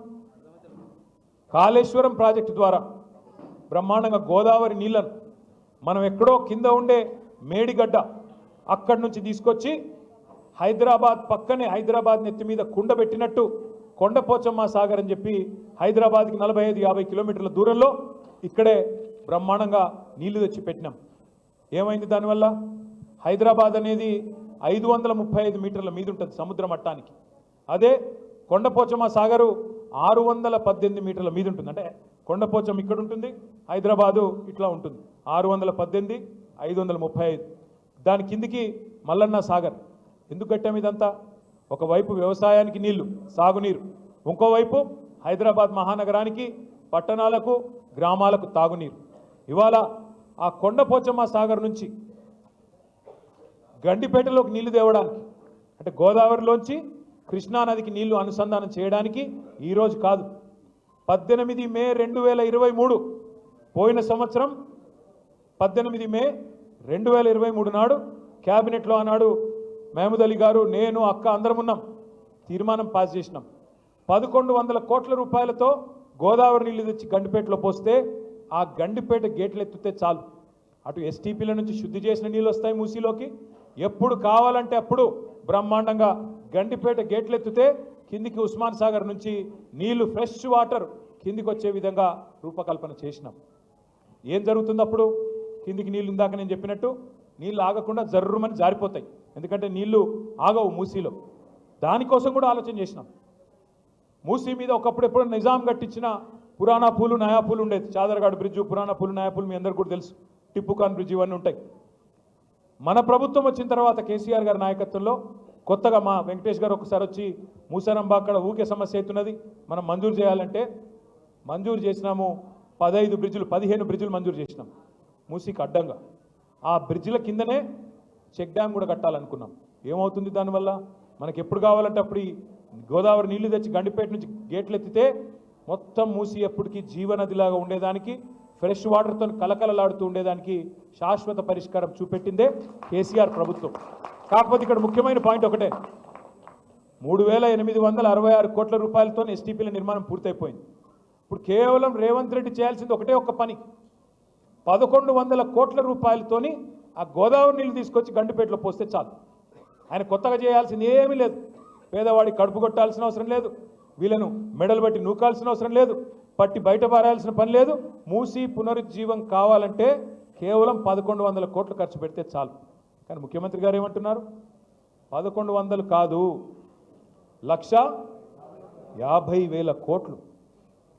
కాళేశ్వరం ప్రాజెక్టు ద్వారా బ్రహ్మాండంగా గోదావరి నీళ్లను మనం ఎక్కడో కింద ఉండే మేడిగడ్డ అక్కడి నుంచి తీసుకొచ్చి హైదరాబాద్ పక్కనే, హైదరాబాద్ నెత్తి మీద కుండ పెట్టినట్టు కొండపోచమ్మ సాగర్ అని చెప్పి హైదరాబాద్కి 45-50 కిలోమీటర్ల దూరంలో ఇక్కడే బ్రహ్మాండంగా నీళ్లు తెచ్చి పెట్టినాం. ఏమైంది దానివల్ల? హైదరాబాద్ అనేది 535 మీటర్ల మీద ఉంటుంది సముద్ర మట్టానికి. అదే కొండపోచమ్మ సాగరు 618 మీటర్ల మీద ఉంటుంది. అంటే కొండపోచం ఇక్కడ ఉంటుంది, హైదరాబాదు ఇట్లా ఉంటుంది. 618, 535. దాని కిందికి మల్లన్న సాగర్. ఎందుకు కట్టాము ఇదంతా? ఒకవైపు వ్యవసాయానికి నీళ్లు, సాగునీరు, ఇంకోవైపు హైదరాబాద్ మహానగరానికి, పట్టణాలకు, గ్రామాలకు తాగునీరు. ఇవాళ ఆ కొండపోచమ్మ సాగర్ నుంచి గండిపేటలోకి నీళ్లు తేవడానికి, అంటే గోదావరిలోంచి కృష్ణానదికి నీళ్లు అనుసంధానం చేయడానికి ఈరోజు కాదు, 18 మే 2023 పోయిన సంవత్సరం 18 మే 2023 నాడు క్యాబినెట్లో ఆనాడు మహమూద్ అలీ గారు, నేను, అక్క అందరం ఉన్నాం, తీర్మానం పాస్ చేసినాం. 1,100 కోట్ల రూపాయలతో గోదావరి నీళ్లు తెచ్చి గండిపేటలో పోస్తే ఆ గండిపేట గేట్లు ఎత్తితే చాలు, అటు ఎస్టీపీల నుంచి శుద్ధి చేసిన నీళ్ళు వస్తాయి మూసీలోకి. ఎప్పుడు కావాలంటే అప్పుడు బ్రహ్మాండంగా గండిపేట గేట్లు ఎత్తితే కిందికి ఉస్మాన్ సాగర్ నుంచి నీళ్లు, ఫ్రెష్ వాటర్ కిందికి వచ్చే విధంగా రూపకల్పన చేసినాం. ఏం జరుగుతుంది అప్పుడు? కిందికి నీళ్ళు ఇందాక నేను చెప్పినట్టు నీళ్ళు ఆగకుండా జర్రుమని జారిపోతాయి, ఎందుకంటే నీళ్లు ఆగవు మూసీలో. దానికోసం కూడా ఆలోచన చేసినాం. మూసీ మీద ఒకప్పుడు ఎప్పుడు నిజాం కట్టించిన పురాణా పూలు, నయా పూలు ఉండేది. చాదర్గాడ్ బ్రిడ్జు, పురాణా పూలు, నయా పూలు మీ అందరికీ కూడా తెలుసు. టిప్పుకాన్ బ్రిడ్జ్ ఇవన్నీ ఉంటాయి. మన ప్రభుత్వం వచ్చిన తర్వాత కేసీఆర్ గారి నాయకత్వంలో కొత్తగా మా వెంకటేష్ గారు ఒకసారి వచ్చి మూసారంబా అక్కడ ఊకే సమస్య అవుతున్నది, మనం మంజూరు చేయాలంటే మంజూరు చేసినాము. 15 బ్రిడ్జులు, 15 బ్రిడ్జులు మంజూరు చేసినాం మూసీకి అడ్డంగా. ఆ బ్రిడ్జిల కిందనే చెక్ డ్యామ్ కూడా కట్టాలనుకున్నాం. ఏమవుతుంది దానివల్ల? మనకి ఎప్పుడు కావాలంటే అప్పుడు ఈ గోదావరి నీళ్లు తెచ్చి గండిపేట నుంచి గేట్లు ఎత్తితే మొత్తం మూసి ఎప్పటికీ జీవనదిలాగా ఉండేదానికి, ఫ్రెష్ వాటర్తో కలకలలాడుతూ ఉండేదానికి శాశ్వత పరిష్కారం చూపెట్టిందే కేసీఆర్ ప్రభుత్వం. కాకపోతే ఇక్కడ ముఖ్యమైన పాయింట్ ఒకటే, 3,866 కోట్ల రూపాయలతో ఎస్టీపీల నిర్మాణం పూర్తయిపోయింది. ఇప్పుడు కేవలం రేవంత్ రెడ్డి చేయాల్సింది ఒకటే ఒక్క పని, 1,100 కోట్ల రూపాయలతోని ఆ గోదావరి నీళ్ళు తీసుకొచ్చి గండిపేటలో పోస్తే చాలు. ఆయన కొత్తగా చేయాల్సింది ఏమీ లేదు. పేదవాడి కడుపు కొట్టాల్సిన అవసరం లేదు, వీళ్ళను మెడలు బట్టి నూకాల్సిన అవసరం లేదు, పట్టి బయట పారాల్సిన పని లేదు. మూసి పునరుజ్జీవం కావాలంటే కేవలం 1,100 కోట్లు ఖర్చు పెడితే చాలు. కానీ ముఖ్యమంత్రి గారు ఏమంటున్నారు? 1,100 కాదు, 1,50,000 కోట్లు,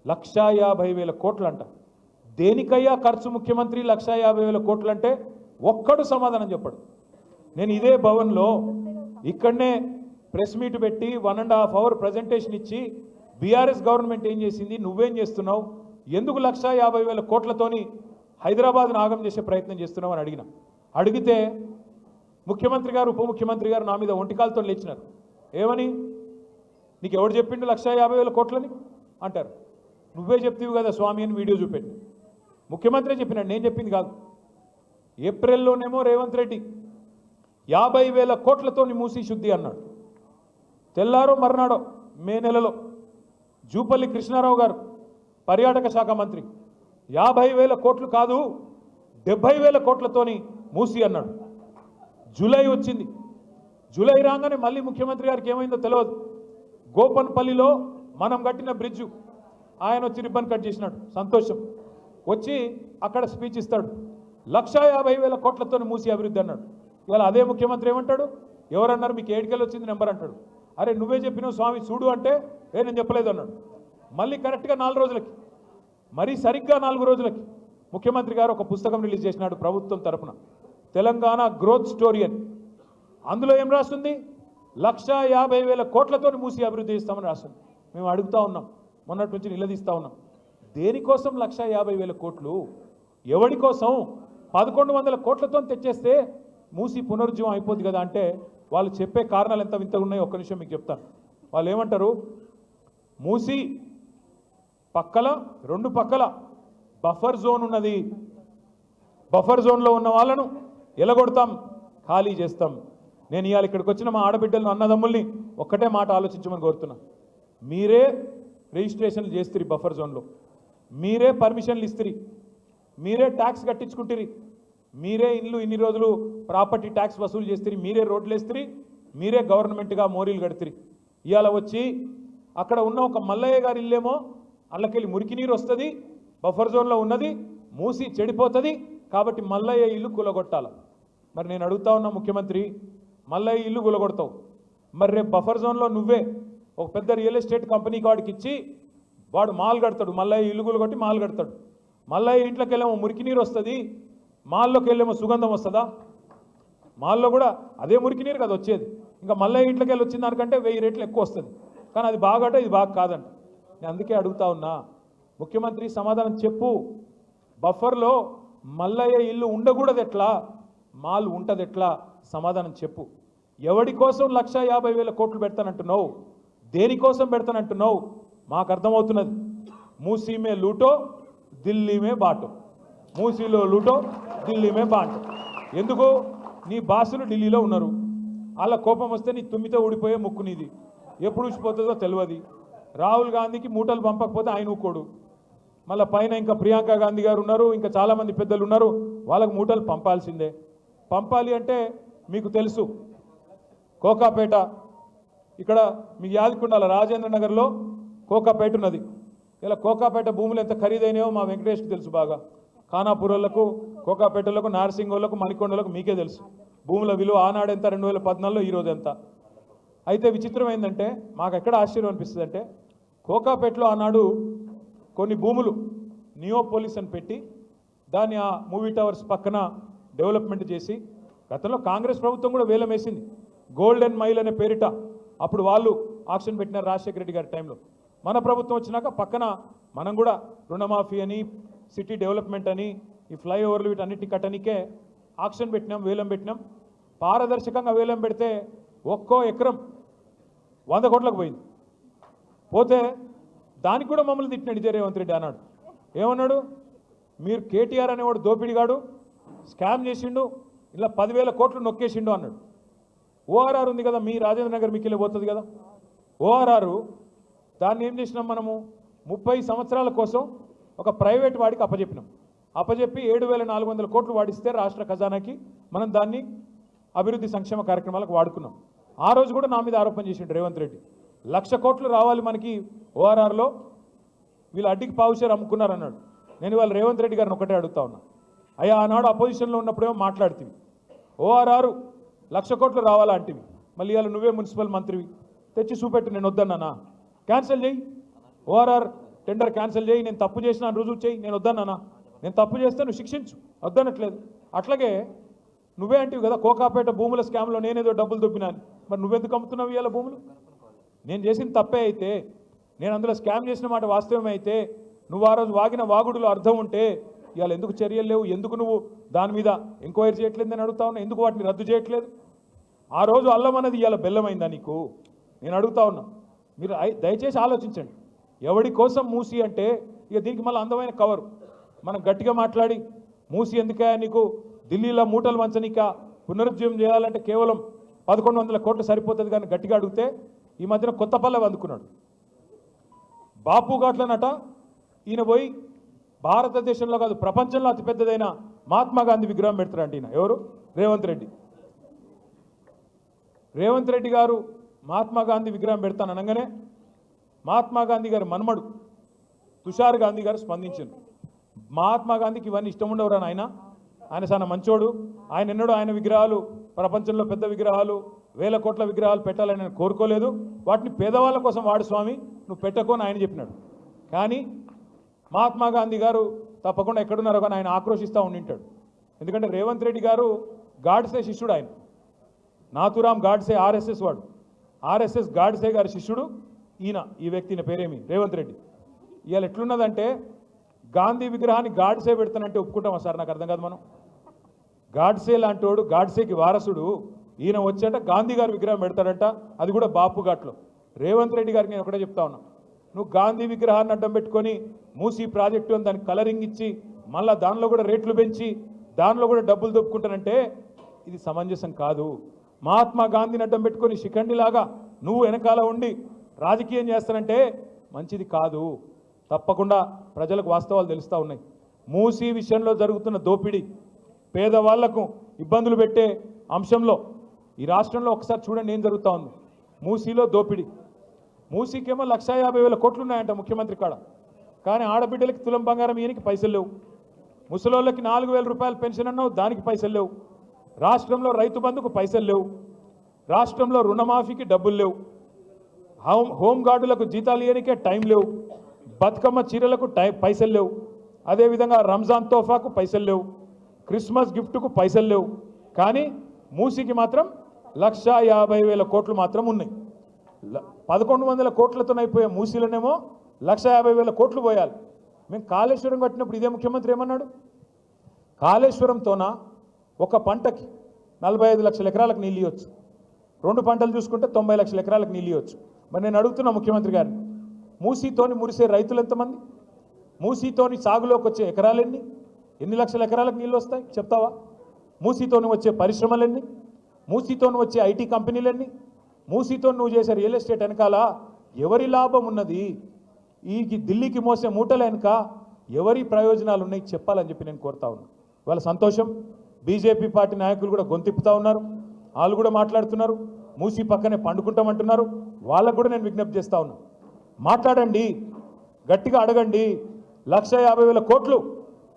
1,50,000 కోట్లు అంట. దేనికయ్యా ఖర్చు ముఖ్యమంత్రి 1,50,000 కోట్లు అంటే? ఒక్కడు సమాధానం చెప్పడు. నేను ఇదే భవన్లో ఇక్కడనే ప్రెస్ మీట్ పెట్టి 1.5 అవర్ ప్రజెంటేషన్ ఇచ్చి బీఆర్ఎస్ గవర్నమెంట్ ఏం చేసింది, నువ్వేం చేస్తున్నావు, ఎందుకు 1,50,000 కోట్లతోని హైదరాబాద్ను ఆగం చేసే ప్రయత్నం చేస్తున్నామని అడిగితే ముఖ్యమంత్రి గారు ఉప ముఖ్యమంత్రి గారు నా మీద ఒంటికాలతో లేచినారు. ఏమని? నీకు ఎవడు చెప్పిండు 1,50,000 కోట్లని అంటారు. నువ్వే చెప్తీవి కదా స్వామి అని వీడియో చూపెట్టి. ముఖ్యమంత్రి చెప్పినాడు, నేను చెప్పింది కాదు. ఏప్రిల్లోనేమో రేవంత్ రెడ్డి 50,000 కోట్లతో మూసి శుద్ధి అన్నాడు. తెల్లారో మర్నాడో మే నెలలో జూపల్లి కృష్ణారావు గారు పర్యాటక శాఖ మంత్రి 50,000 కోట్లు కాదు 70,000 కోట్లతోని మూసి అన్నాడు. జూలై వచ్చింది. జూలై రాగానే మళ్ళీ ముఖ్యమంత్రి గారికి ఏమైందో తెలియదు. గోపన్పల్లిలో మనం కట్టిన బ్రిడ్జు ఆయన వచ్చి రిబ్బన్ కట్ చేసినాడు. సంతోషం. వచ్చి అక్కడ స్పీచ్ ఇస్తాడు. 1,50,000 కోట్లతో మూసి అభివృద్ధి అన్నాడు. ఇవాళ అదే ముఖ్యమంత్రి ఏమంటాడు? ఎవరన్నారు మీకు ఏడికెళ్ళి వచ్చింది నెంబర్ అంటాడు. అరే నువ్వే చెప్పినావు స్వామి చూడు అంటే నేను చెప్పలేదు అన్నాడు. మళ్ళీ కరెక్ట్గా 4 రోజులకి, మరీ సరిగ్గా 4 రోజులకి ముఖ్యమంత్రి గారు ఒక పుస్తకం రిలీజ్ చేసినాడు ప్రభుత్వం తరఫున, తెలంగాణ గ్రోత్ స్టోరీ అని. అందులో ఏం రాస్తుంది? 1,50,000 కోట్లతో మూసి అభివృద్ధి చేస్తామని రాస్తుంది. మేము అడుగుతా ఉన్నాం, మొన్నటి నుంచి నిలదీస్తూ ఉన్నాం. దేనికోసం 1,50,000 కోట్లు? ఎవడి కోసం? 1,100 కోట్లతో తెచ్చేస్తే మూసి పునరుజ్జీవం అయిపోద్ది కదా అంటే వాళ్ళు చెప్పే కారణాలు ఎంత వింతగా ఉన్నాయో ఒక్క నిమిషం మీకు చెప్తాను. వాళ్ళు ఏమంటారు? మూసి పక్కల 2 పక్కల బఫర్ జోన్ ఉన్నది. బఫర్ జోన్లో ఉన్న వాళ్ళను ఎలగొడతాం, ఖాళీ చేస్తాం. నేను ఇవాళ ఇక్కడికి వచ్చిన మా ఆడబిడ్డలను అన్నదమ్ముల్ని ఒక్కటే మాట ఆలోచించమని కోరుతున్నా. మీరే రిజిస్ట్రేషన్లు చేస్తారు బఫర్ జోన్లో, మీరే పర్మిషన్లు ఇస్తారు, మీరే ట్యాక్స్ కట్టించుకుంటారు, మీరే ఇల్లు ఇన్ని రోజులు ప్రాపర్టీ ట్యాక్స్ వసూలు చేస్తారు, మీరే రోడ్లు వేస్తారు, మీరే గవర్నమెంట్గా మోరీలు కడతారు. ఇవాళ వచ్చి అక్కడ ఉన్న ఒక మల్లయ్య గారి ఇల్లేమో అల్లకెళ్ళి మురికి నీరు వస్తుంది, బఫర్ జోన్లో ఉన్నది, మూసి చెడిపోతుంది, కాబట్టి మల్లయ్య ఇల్లు కూలగొట్టాలి. మరి నేను అడుగుతా ఉన్నా ముఖ్యమంత్రి, మల్లయ్య ఇల్లు కూలగొడతావు, మరి రేపు బఫర్ జోన్లో నువ్వే ఒక పెద్ద రియల్ ఎస్టేట్ కంపెనీకి వాడికి ఇచ్చి వాడు మాల్ కడతాడు, మల్లయ్య ఇల్లు కూలగొట్టి మాల్ కడతాడు. మల్లయ్య ఇంట్లోకి వెళ్ళేమో మురికి నీరు వస్తుంది, మాల్లోకి వెళ్ళేమో సుగంధం వస్తుందా? మాల్లో కూడా అదే మురికి నీరు కదా వచ్చేది. ఇంకా మల్లయ్య ఇంట్లోకి వెళ్ళి వచ్చిన దానికంటే 1000 రెట్లు ఎక్కువ వస్తుంది. కానీ అది బాగట, ఇది బాగా కాదంట. నేను అందుకే అడుగుతా ఉన్నా, ముఖ్యమంత్రి సమాధానం చెప్పు. బఫర్లో మల్లయ్య ఇల్లు ఉండకూడదు ఎట్లా, మాల్ ఉంటుంది ఎట్లా? సమాధానం చెప్పు. ఎవడి కోసం 1,50,000 కోట్లు పెడతానంటున్నావు? దేనికోసం పెడతానంటున్నావు? మాకు అర్థమవుతున్నది. మూసీ మే లూటో ఢిల్లీ మే బాటో, మూసీలో లూటో ఢిల్లీ మే బాటో. ఎందుకు? నీ బాసులు ఢిల్లీలో ఉన్నారు, వాళ్ళ కోపం వస్తే నీ తుమ్మితో ఊడిపోయే ముక్కు నీది, ఎప్పుడు ఊసిపోతుందో తెలియదు. రాహుల్ గాంధీకి మూటలు పంపకపోతే ఆయన ఊకోడు, మళ్ళీ పైన ఇంకా ప్రియాంక గాంధీ గారు ఉన్నారు, ఇంకా చాలామంది పెద్దలు ఉన్నారు, వాళ్ళకు మూటలు పంపాల్సిందే. పంపాలి అంటే మీకు తెలుసు, కోకాపేట ఇక్కడ మీకు యాదకుండాల రాజేంద్ర నగర్లో కోకాపేట ఉన్నది. ఇలా కోకాపేట భూములు ఎంత ఖరీదైనాయో మా వెంకటేష్కి తెలుసు బాగా. ఖానాపూర్లకు, కోకాపేటలకు, నార్సింగోళ్లకు, మణికొండలకు మీకే తెలుసు. భూముల విలువ ఆనాడు ఎంత, 2014లో ఈరోజు ఎంత. అయితే విచిత్రం ఏంటంటే మాకు ఎక్కడ ఆశ్చర్యం అనిపిస్తుంది అంటే, కోకాపేటలో ఆనాడు కొన్ని భూములు నియోపోలిస్ అని పెట్టి దాన్ని ఆ మూవీ టవర్స్ పక్కన డెవలప్మెంట్ చేసి, గతంలో కాంగ్రెస్ ప్రభుత్వం కూడా వేలం వేసింది. గోల్డెన్ మైల్ అనే పేరిట అప్పుడు వాళ్ళు ఆక్షన్ పెట్టినారు రాజశేఖర రెడ్డి గారి టైంలో. మన ప్రభుత్వం వచ్చినాక పక్కన మనం కూడా రుణమాఫీ అని, సిటీ డెవలప్మెంట్ అని, ఈ ఫ్లైఓవర్లు వీటన్నిటిని కట్టనికే ఆక్షన్ పెట్టినాం, వేలం పెట్టినాం. పారదర్శకంగా వేలం పెడితే ఒక్కో ఎకరం 100 కోట్లకు పోయింది. పోతే దానికి కూడా మమ్మల్ని తిట్టినాడు ఇదే రేవంత్ రెడ్డి. అన్నాడు, ఏమన్నాడు? మీరు కేటీఆర్ అనేవాడు దోపిడిగాడు, స్కామ్ చేసిండు, ఇలా 10,000 కోట్లు నొక్కేసిండు అన్నాడు. ఓఆర్ఆర్ ఉంది కదా, మీ రాజేంద్ర నగర్ మీకు వెళ్ళి పోతుంది కదా ఓఆర్ఆర్. దాన్ని ఏం చేసినాం మనము? 30 సంవత్సరాల కోసం ఒక ప్రైవేట్ వాడికి అప్పజెప్పినాం. అప్పజెప్పి 7,400 కోట్లు వాడిస్తే రాష్ట్ర ఖజానాకి మనం దాన్ని అభివృద్ధి సంక్షేమ కార్యక్రమాలకు వాడుకున్నాం. ఆ రోజు కూడా నా మీద ఆరోపణ చేసిండు రేవంత్ రెడ్డి, 1,00,000 కోట్లు రావాలి మనకి ఓఆర్ఆర్లో, వీళ్ళు అడ్డికి పావుషేర్ అమ్ముకున్నారన్నాడు. నేను ఇవాళ రేవంత్ రెడ్డి గారిని ఒకటే అడుగుతా ఉన్నా, అయ్యా ఆనాడు అపోజిషన్లో ఉన్నప్పుడేమో మాట్లాడుతుంది ఓఆర్ఆర్ 1,00,000 కోట్లు రావాలా అంటివి, మళ్ళీ ఇవాళ నువ్వే మున్సిపల్ మంత్రివి, తెచ్చి చూపెట్టు. నేను వద్దన్నానా? క్యాన్సిల్ చేయి, ఓఆర్ఆర్ టెండర్ క్యాన్సిల్ చేయి. నేను తప్పు చేసిన రుజువు చేయి. నేను వద్దన్నానా? నేను తప్పు చేస్తే నువ్వు శిక్షించు, వద్దనట్లేదు. అట్లాగే నువ్వే అంటివి కదా కోకాపేట భూముల స్కామ్లో నేనేదో డబ్బులు దొబ్బినాను, మరి నువ్వెందుకు అమ్ముతున్నావు ఇవాళ భూములు? నేను చేసిన తప్పే అయితే, నేను అందులో స్కామ్ చేసిన మాట వాస్తవమే అయితే నువ్వు ఆ రోజు వాగిన వాగుడులో అర్థం ఉంటే ఇవాళ ఎందుకు చర్యలు లేవు, ఎందుకు నువ్వు దాని మీద ఎంక్వైరీ చేయట్లేదని అడుగుతా ఉన్నా, ఎందుకు వాటిని రద్దు చేయట్లేదు? ఆ రోజు అల్లం అనేది ఇవాళ బెల్లమైందా నీకు? నేను అడుగుతా ఉన్నా. మీరు దయచేసి ఆలోచించండి. ఎవడి కోసం మూసి అంటే ఇక దీనికి మళ్ళీ అందమైన కవరు మనం గట్టిగా మాట్లాడి మూసి ఎందుకే నీకు ఢిల్లీలో మూటలు వంచనీక పునరుజ్జీవం చేయాలంటే కేవలం 1100 కోట్లు సరిపోతుంది కానీ గట్టిగా అడిగితే ఈ మధ్యన కొత్త పల్లె అందుకున్నాడు. బాపు ఘాట్లనట ఈయన పోయి భారతదేశంలో కాదు ప్రపంచంలో అతిపెద్దదైన మహాత్మా గాంధీ విగ్రహం పెడతారంట. ఈయన ఎవరు? రేవంత్ రెడ్డి. రేవంత్ రెడ్డి గారు మహాత్మా గాంధీ విగ్రహం పెడతాను అనగానే మహాత్మా గాంధీ గారి మన్మడు తుషార్ గాంధీ గారు స్పందించారు. మహాత్మా గాంధీకి ఇవన్నీ ఇష్టం ఉండవురా ఆయన చాలా మంచోడు, ఆయన ఎన్నడూ ఆయన విగ్రహాలు ప్రపంచంలో పెద్ద విగ్రహాలు 1000 కోట్ల విగ్రహాలు పెట్టాలని నేను కోరుకోలేదు, వాటిని పేదవాళ్ళ కోసం వాడు స్వామి, నువ్వు పెట్టుకొని ఆయన చెప్పినాడు. కానీ మహాత్మా గాంధీ గారు తప్పకుండా ఎక్కడున్నారో కానీ ఆయన ఆక్రోషిస్తూ ఉండింటాడు. ఎందుకంటే రేవంత్ రెడ్డి గారు గాడ్సే శిష్యుడు, ఆయన నాథురామ్ గాడ్సే ఆర్ఎస్ఎస్ వాడు, ఆర్ఎస్ఎస్ గాడ్సే గారి శిష్యుడు ఈయన. ఈ వ్యక్తి పేరేమి? రేవంత్ రెడ్డి. ఇవాళ ఎట్లున్నదంటే గాంధీ విగ్రహాన్ని గాడ్సే పెడతానంటే ఒప్పుకుంటామా సార్? నాకు అర్థం కాదు. మనం గాడ్సే లాంటి వాడు, గాడ్సేకి వారసుడు ఈయన వచ్చాట గాంధీ గారి విగ్రహం పెడతాడంట, అది కూడా బాపు ఘాట్లో. రేవంత్ రెడ్డి గారికి నేను ఒకటే చెప్తా ఉన్నా, నువ్వు గాంధీ విగ్రహాన్ని అడ్డం పెట్టుకొని మూసీ ప్రాజెక్టు అని దానికి కలరింగ్ ఇచ్చి మళ్ళీ దానిలో కూడా రేట్లు పెంచి దానిలో కూడా డబ్బులు దొప్పుకుంటానంటే ఇది సమంజసం కాదు. మహాత్మా గాంధీని అడ్డం పెట్టుకొని శిఖండిలాగా నువ్వు వెనకాల ఉండి రాజకీయం చేస్తానంటే మంచిది కాదు. తప్పకుండా ప్రజలకు వాస్తవాలు తెలుస్తూ ఉన్నాయి. మూసీ విషయంలో జరుగుతున్న దోపిడీ, పేదవాళ్లకు ఇబ్బందులు పెట్టే అంశంలో ఈ రాష్ట్రంలో ఒకసారి చూడండి ఏం జరుగుతూ ఉంది. మూసీలో దోపిడీ, మూసీకేమో 1,50,000 కోట్లు ఉన్నాయంట ముఖ్యమంత్రి కాడ, కానీ ఆడబిడ్డలకి తులం బంగారం ఈయనకి పైసలు లేవు, ముసలోళ్ళకి 4,000 రూపాయలు పెన్షన్ అన్నావు దానికి పైసలు లేవు, రాష్ట్రంలో రైతు బంధుకు పైసలు లేవు, రాష్ట్రంలో రుణమాఫీకి డబ్బులు లేవు, హోంగార్డులకు జీతాలు ఇయ్యనికే టైం లేవు, బతుకమ్మ చీరలకు పైసలు లేవు, అదేవిధంగా రంజాన్ తోఫాకు పైసలు లేవు, క్రిస్మస్ గిఫ్ట్కు పైసలు లేవు. కానీ మూసీకి మాత్రం 1,50,000 కోట్లు మాత్రం ఉన్నాయి. 1,100 కోట్లతో అయిపోయే మూసీలోనేమో 1,50,000 కోట్లు పోయాలి. మేము కాళేశ్వరం కట్టినప్పుడు ఇదే ముఖ్యమంత్రి ఏమన్నాడు? కాళేశ్వరంతోన ఒక పంటకి 45 లక్షల ఎకరాలకు నీళ్ళు ఇవ్వచ్చు, 2 పంటలు చూసుకుంటే 90 లక్షల ఎకరాలకు నీళ్ళు ఇవ్వచ్చు. మరి నేను అడుగుతున్నా ముఖ్యమంత్రి గారిని, మూసీతోని మురిసే రైతులు ఎంతమంది? మూసీతోని సాగులోకి వచ్చే ఎకరాలెన్ని? ఎన్ని లక్షల ఎకరాలకు నీళ్ళు వస్తాయి చెప్తావా? మూసీతోని వచ్చే పరిశ్రమలెన్ని? మూసీతోని వచ్చే ఐటీ కంపెనీలన్నీ? మూసీతో నువ్వు చేసే రియల్ ఎస్టేట్ వెనకాల ఎవరి లాభం ఉన్నది? ఈ ఢిల్లీకి మోసే మూటల వెనుక ఎవరి ప్రయోజనాలు ఉన్నాయి చెప్పాలని చెప్పి నేను కోరుతా ఉన్నాను. వాళ్ళ సంతోషం, బీజేపీ పార్టీ నాయకులు కూడా గొంతిప్పుతా ఉన్నారు, వాళ్ళు కూడా మాట్లాడుతున్నారు, మూసీ పక్కనే పండుకుంటామంటున్నారు. వాళ్ళకు కూడా నేను విజ్ఞప్తి చేస్తా ఉన్నా, మాట్లాడండి, గట్టిగా అడగండి. 1,50,000 కోట్లు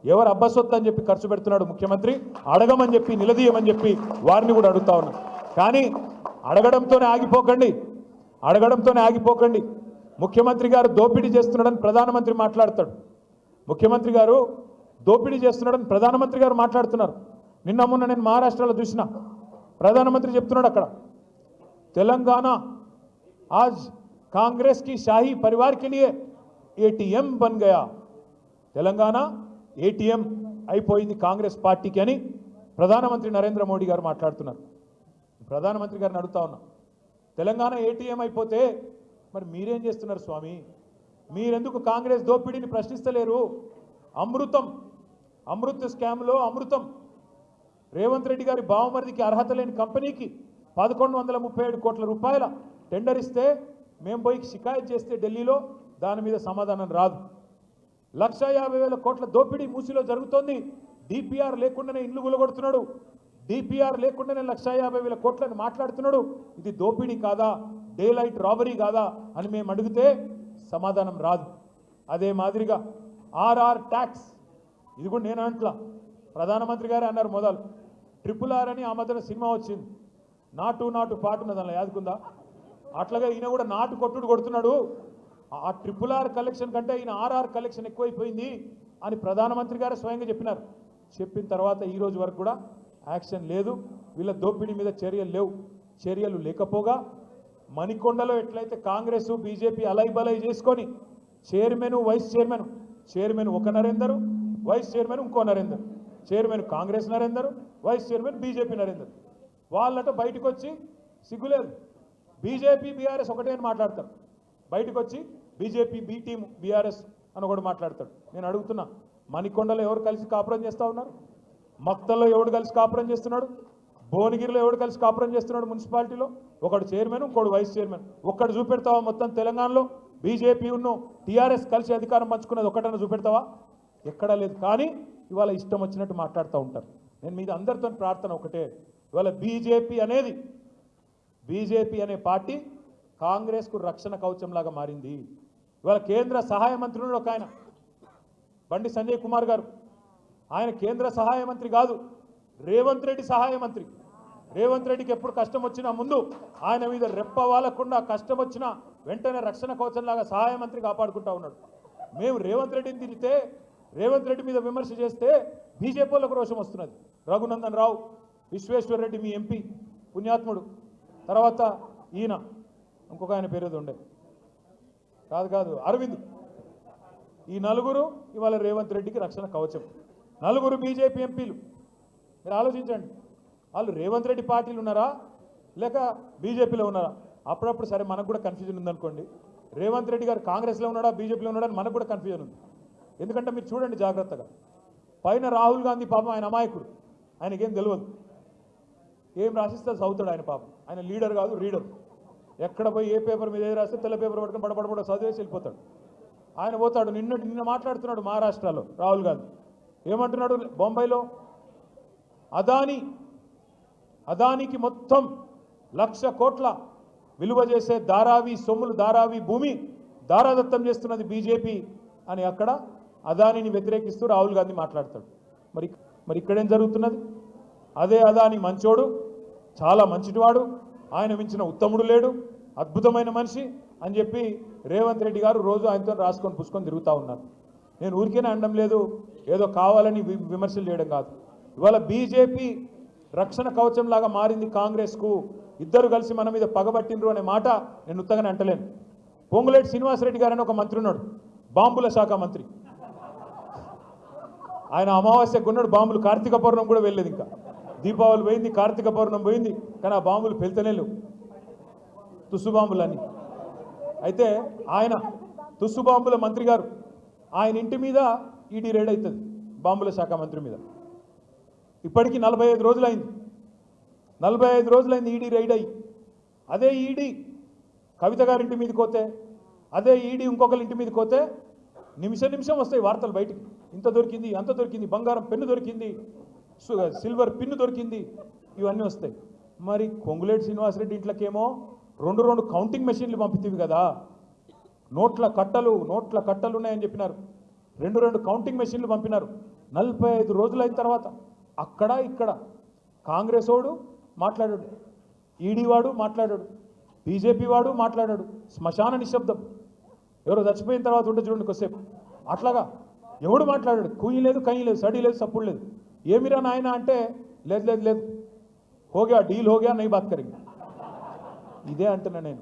ఎవరు అబ్బసొత్తు అని చెప్పి ఖర్చు పెడుతున్నాడు ముఖ్యమంత్రి, అడగమని చెప్పి నిలదీయమని చెప్పి వారిని కూడా అడుగుతా ఉన్నా. కానీ అడగడంతోనే ఆగిపోకండి. ముఖ్యమంత్రి గారు దోపిడీ చేస్తున్నాడని ప్రధానమంత్రి మాట్లాడతాడు, ముఖ్యమంత్రి గారు దోపిడీ చేస్తున్నాడని ప్రధానమంత్రి గారు మాట్లాడుతున్నారు. నిన్న మొన్న నేను మహారాష్ట్రలో చూసిన ప్రధానమంత్రి చెప్తున్నాడు అక్కడ, తెలంగాణ ఆజ్ కాంగ్రెస్ కి షాహీ పరివార్ కే లియే ఏటీఎం బన్ గయా. తెలంగాణ ఏటీఎం అయిపోయింది కాంగ్రెస్ పార్టీకి అని ప్రధానమంత్రి నరేంద్ర మోడీ గారు మాట్లాడుతున్నారు. ప్రధానమంత్రి గారిని అడుగుతా ఉన్నా, తెలంగాణ ఏటీఎం అయిపోతే మరి మీరేం చేస్తున్నారు స్వామి? మీరెందుకు కాంగ్రెస్ దోపిడీని ప్రశ్నిస్తలేరు? అమృత్ స్కామ్లో అమృతం రేవంత్ రెడ్డి గారి బావమరిదికి అర్హత లేని కంపెనీకి 1,137 కోట్ల రూపాయల టెండర్ ఇస్తే మేము పోయి షికాయత్ చేస్తే ఢిల్లీలో దాని మీద సమాధానం రాదు. 1,50,000 కోట్ల దోపిడీ మూసీలో జరుగుతోంది. డిపిఆర్ లేకుండానే ఇండ్లు గులగొడుతున్నాడు, డిపిఆర్ లేకుండానే 1,50,000 కోట్లని మాట్లాడుతున్నాడు. ఇది దోపిడీ కాదా, డే లైట్ రాబరీ కాదా అని మేము అడిగితే సమాధానం రాదు. అదే మాదిరిగా ఆర్ఆర్ ట్యాక్స్, ఇది కూడా నేను అంట్లా, ప్రధానమంత్రి గారే అన్నారు మొదలు. RRR అని ఆ మధ్యన సినిమా వచ్చింది, నాటు పాటున్న దానిలో యాదుకుందా? అట్లాగే ఈయన కూడా నాటు కొట్టుడు కొడుతున్నాడు. ఆ RRR కలెక్షన్ కంటే ఈయన ఆర్ఆర్ కలెక్షన్ ఎక్కువైపోయింది అని ప్రధానమంత్రి గారు స్వయంగా చెప్పినారు. చెప్పిన తర్వాత ఈ రోజు వరకు కూడా యాక్షన్ లేదు, వీళ్ళ దోపిడీ మీద చర్యలు లేవు. చర్యలు లేకపోగా మణికొండలో ఎట్లయితే కాంగ్రెస్ బీజేపీ అలై బలై చేసుకొని చైర్మన్ వైస్ చైర్మన్ చైర్మన్ ఒక నరేందర్, వైస్ చైర్మన్ ఇంకో Narender. Chairman Congress Narender, vice chairman BJP Narender. వాళ్ళట బయటకు వచ్చి సిగ్గులేదు, బీజేపీ బీఆర్ఎస్ ఒకటే అని మాట్లాడతారు. బయటకు వచ్చి బీజేపీ బీ టీం బీఆర్ఎస్ అని ఒకటి మాట్లాడతాడు. నేను అడుగుతున్నా, మణికొండలో ఎవరు కలిసి కాపురం చేస్తూ ఉన్నారు? మక్తల్లో ఎవడు కలిసి కాపురం చేస్తున్నాడు? భువనగిరిలో ఎవడు కలిసి కాపురం చేస్తున్నాడు? మున్సిపాలిటీలో ఒకడు చైర్మన్, ఇంకోడు వైస్ చైర్మన్. ఒక్కడు చూపెడతావా? మొత్తం తెలంగాణలో బీజేపీ ఉన్ను టీఆర్ఎస్ కలిసి అధికారం పంచుకున్నది ఒకటన్నా చూపెడతావా? ఎక్కడా లేదు. కానీ ఇవాళ ఇష్టం వచ్చినట్టు మాట్లాడుతూ ఉంటారు. నేను మీద అందరితో ప్రార్థన ఒకటే, ఇవాళ బీజేపీ అనే పార్టీ కాంగ్రెస్కు రక్షణ కవచంలాగా మారింది. ఇవాళ కేంద్ర సహాయ మంత్రులు ఒక ఆయన బండి సంజయ్ కుమార్ గారు, ఆయన కేంద్ర సహాయ మంత్రి కాదు, రేవంత్ రెడ్డి సహాయ మంత్రి. రేవంత్ రెడ్డికి ఎప్పుడు కష్టం వచ్చినా ముందు ఆయన మీద రెప్ప వాలకుండా, కష్టం వచ్చినా వెంటనే రక్షణ కవచంలాగా సహాయ మంత్రి కాపాడుకుంటా ఉన్నాడు. మేము రేవంత్ రెడ్డిని తిరిగితే, రేవంత్ రెడ్డి మీద విమర్శ చేస్తే బీజేపీలకు రోషం వస్తున్నది. రఘునందన్ రావు, విశ్వేశ్వర్ రెడ్డి మీ ఎంపీ పుణ్యాత్ముడు, తర్వాత ఈయన ఇంకొక ఆయన పేరు ఏదో ఉండే, కాదు అరవింద్. ఈ నలుగురు ఇవాళ రేవంత్ రెడ్డికి రక్షణ కవచం. నలుగురు బీజేపీ ఎంపీలు. మీరు ఆలోచించండి, వాళ్ళు రేవంత్ రెడ్డి పార్టీలు ఉన్నారా లేక బీజేపీలో ఉన్నారా? అప్పుడప్పుడు సరే మనకు కూడా కన్ఫ్యూజన్ ఉందనుకోండి, రేవంత్ రెడ్డి గారు కాంగ్రెస్లో ఉన్నాడా బీజేపీలో ఉన్నాడా అని మనకు కూడా కన్ఫ్యూజన్ ఉంది. ఎందుకంటే మీరు చూడండి జాగ్రత్తగా, పైన రాహుల్ గాంధీ పాపం ఆయన అమాయకుడు, ఆయనకేం తెలియదు, ఏం రాసిస్తే చదువుతాడు ఆయన పాపం. ఆయన లీడర్ కాదు, రీడర్. ఎక్కడ పోయి ఏ పేపర్ మీద ఏది రాస్తే తెల్ల పేపర్ పట్టుకుని బడబడబడ చదివేసి వెళ్ళిపోతాడు. ఆయన పోతాడు. నిన్న మాట్లాడుతున్నాడు మహారాష్ట్రలో రాహుల్ గాంధీ. ఏమంటున్నాడు? బొంబాయిలో అదానికి మొత్తం 1,00,000 కోట్ల విలువ చేసే ధారావి సొమ్ములు, ధారావి భూమి దారాదత్తం చేస్తున్నది బీజేపీ అని అక్కడ అదానిని వ్యతిరేకిస్తూ రాహుల్ గాంధీ మాట్లాడతాడు. మరి ఇక్కడేం జరుగుతున్నది? అదే అదాని మంచోడు, చాలా మంచివాడు, ఆయన మించిన ఉత్తముడు లేడు, అద్భుతమైన మనిషి అని చెప్పి రేవంత్ రెడ్డి గారు రోజు ఆయనతో రాసుకొని పుసుకొని తిరుగుతూ ఉన్నారు. నేను ఊరికేనే అనడం లేదు, ఏదో కావాలని విమర్శలు చేయడం కాదు. ఇవాళ బీజేపీ రక్షణ కవచంలాగా మారింది కాంగ్రెస్కు. ఇద్దరు కలిసి మన మీద పగబట్టిండ్రు అనే మాట నేను ఉత్తగానే అంటలేను. పొంగులేటి శ్రీనివాసరెడ్డి గారు అని ఒక మంత్రి ఉన్నాడు, బాంబుల శాఖ మంత్రి. ఆయన అమావాస్యకు ఉన్నాడు, బాంబులు కార్తీక పౌర్ణం కూడా వెళ్ళలేదు. ఇంకా దీపావళి పోయింది, కార్తీక పౌర్ణం పోయింది, కానీ ఆ బాంబులు పెళ్తనే లేవు, తుస్సు బాంబులన్నీ. అయితే ఆయన తుస్సు బాంబుల మంత్రి గారు, ఆయన ఇంటి మీద ఈడీ రైడ్ అవుతుంది, బాంబుల శాఖ మంత్రి మీద. ఇప్పటికీ 45 రోజులైంది. 45 రోజులైంది ఈడీ రైడ్ అయ్యి. అదే ఈడీ కవిత గారింటి మీదకి పోతే, అదే ఈడీ ఇంకొకరి ఇంటి మీదకి పోతే నిమిషం వస్తాయి వార్తలు బయటికి. ఇంత దొరికింది, అంత దొరికింది, బంగారం పెన్ను దొరికింది, సిల్వర్ పిన్ను దొరికింది, ఇవన్నీ వస్తాయి. మరి పొంగులేటి శ్రీనివాసరెడ్డి ఇంట్లోకేమో 2 కౌంటింగ్ మెషిన్లు పంపితేవి కదా, నోట్ల కట్టలు ఉన్నాయని చెప్పినారు. 2 కౌంటింగ్ మెషిన్లు పంపినారు. 45 రోజులైన తర్వాత అక్కడ ఇక్కడ కాంగ్రెస్ వాడు మాట్లాడాడు, ఈడీ వాడు మాట్లాడాడు, బీజేపీ వాడు మాట్లాడాడు. శ్మశాన నిశ్శబ్దం. ఎవరో చచ్చిపోయిన తర్వాత ఉంటే చూడండి కొద్దిసేపు, అట్లాగా ఎవడు మాట్లాడాడు. కుయ్యి లేదు, కయ్యి లేదు, సడి లేదు, సప్పుడు లేదు. ఏమిరా నాయన అంటే లేదు హోగా డీల్ హోగా నై బాత్ కరింగ్. ఇదే అంటున్నా నేను.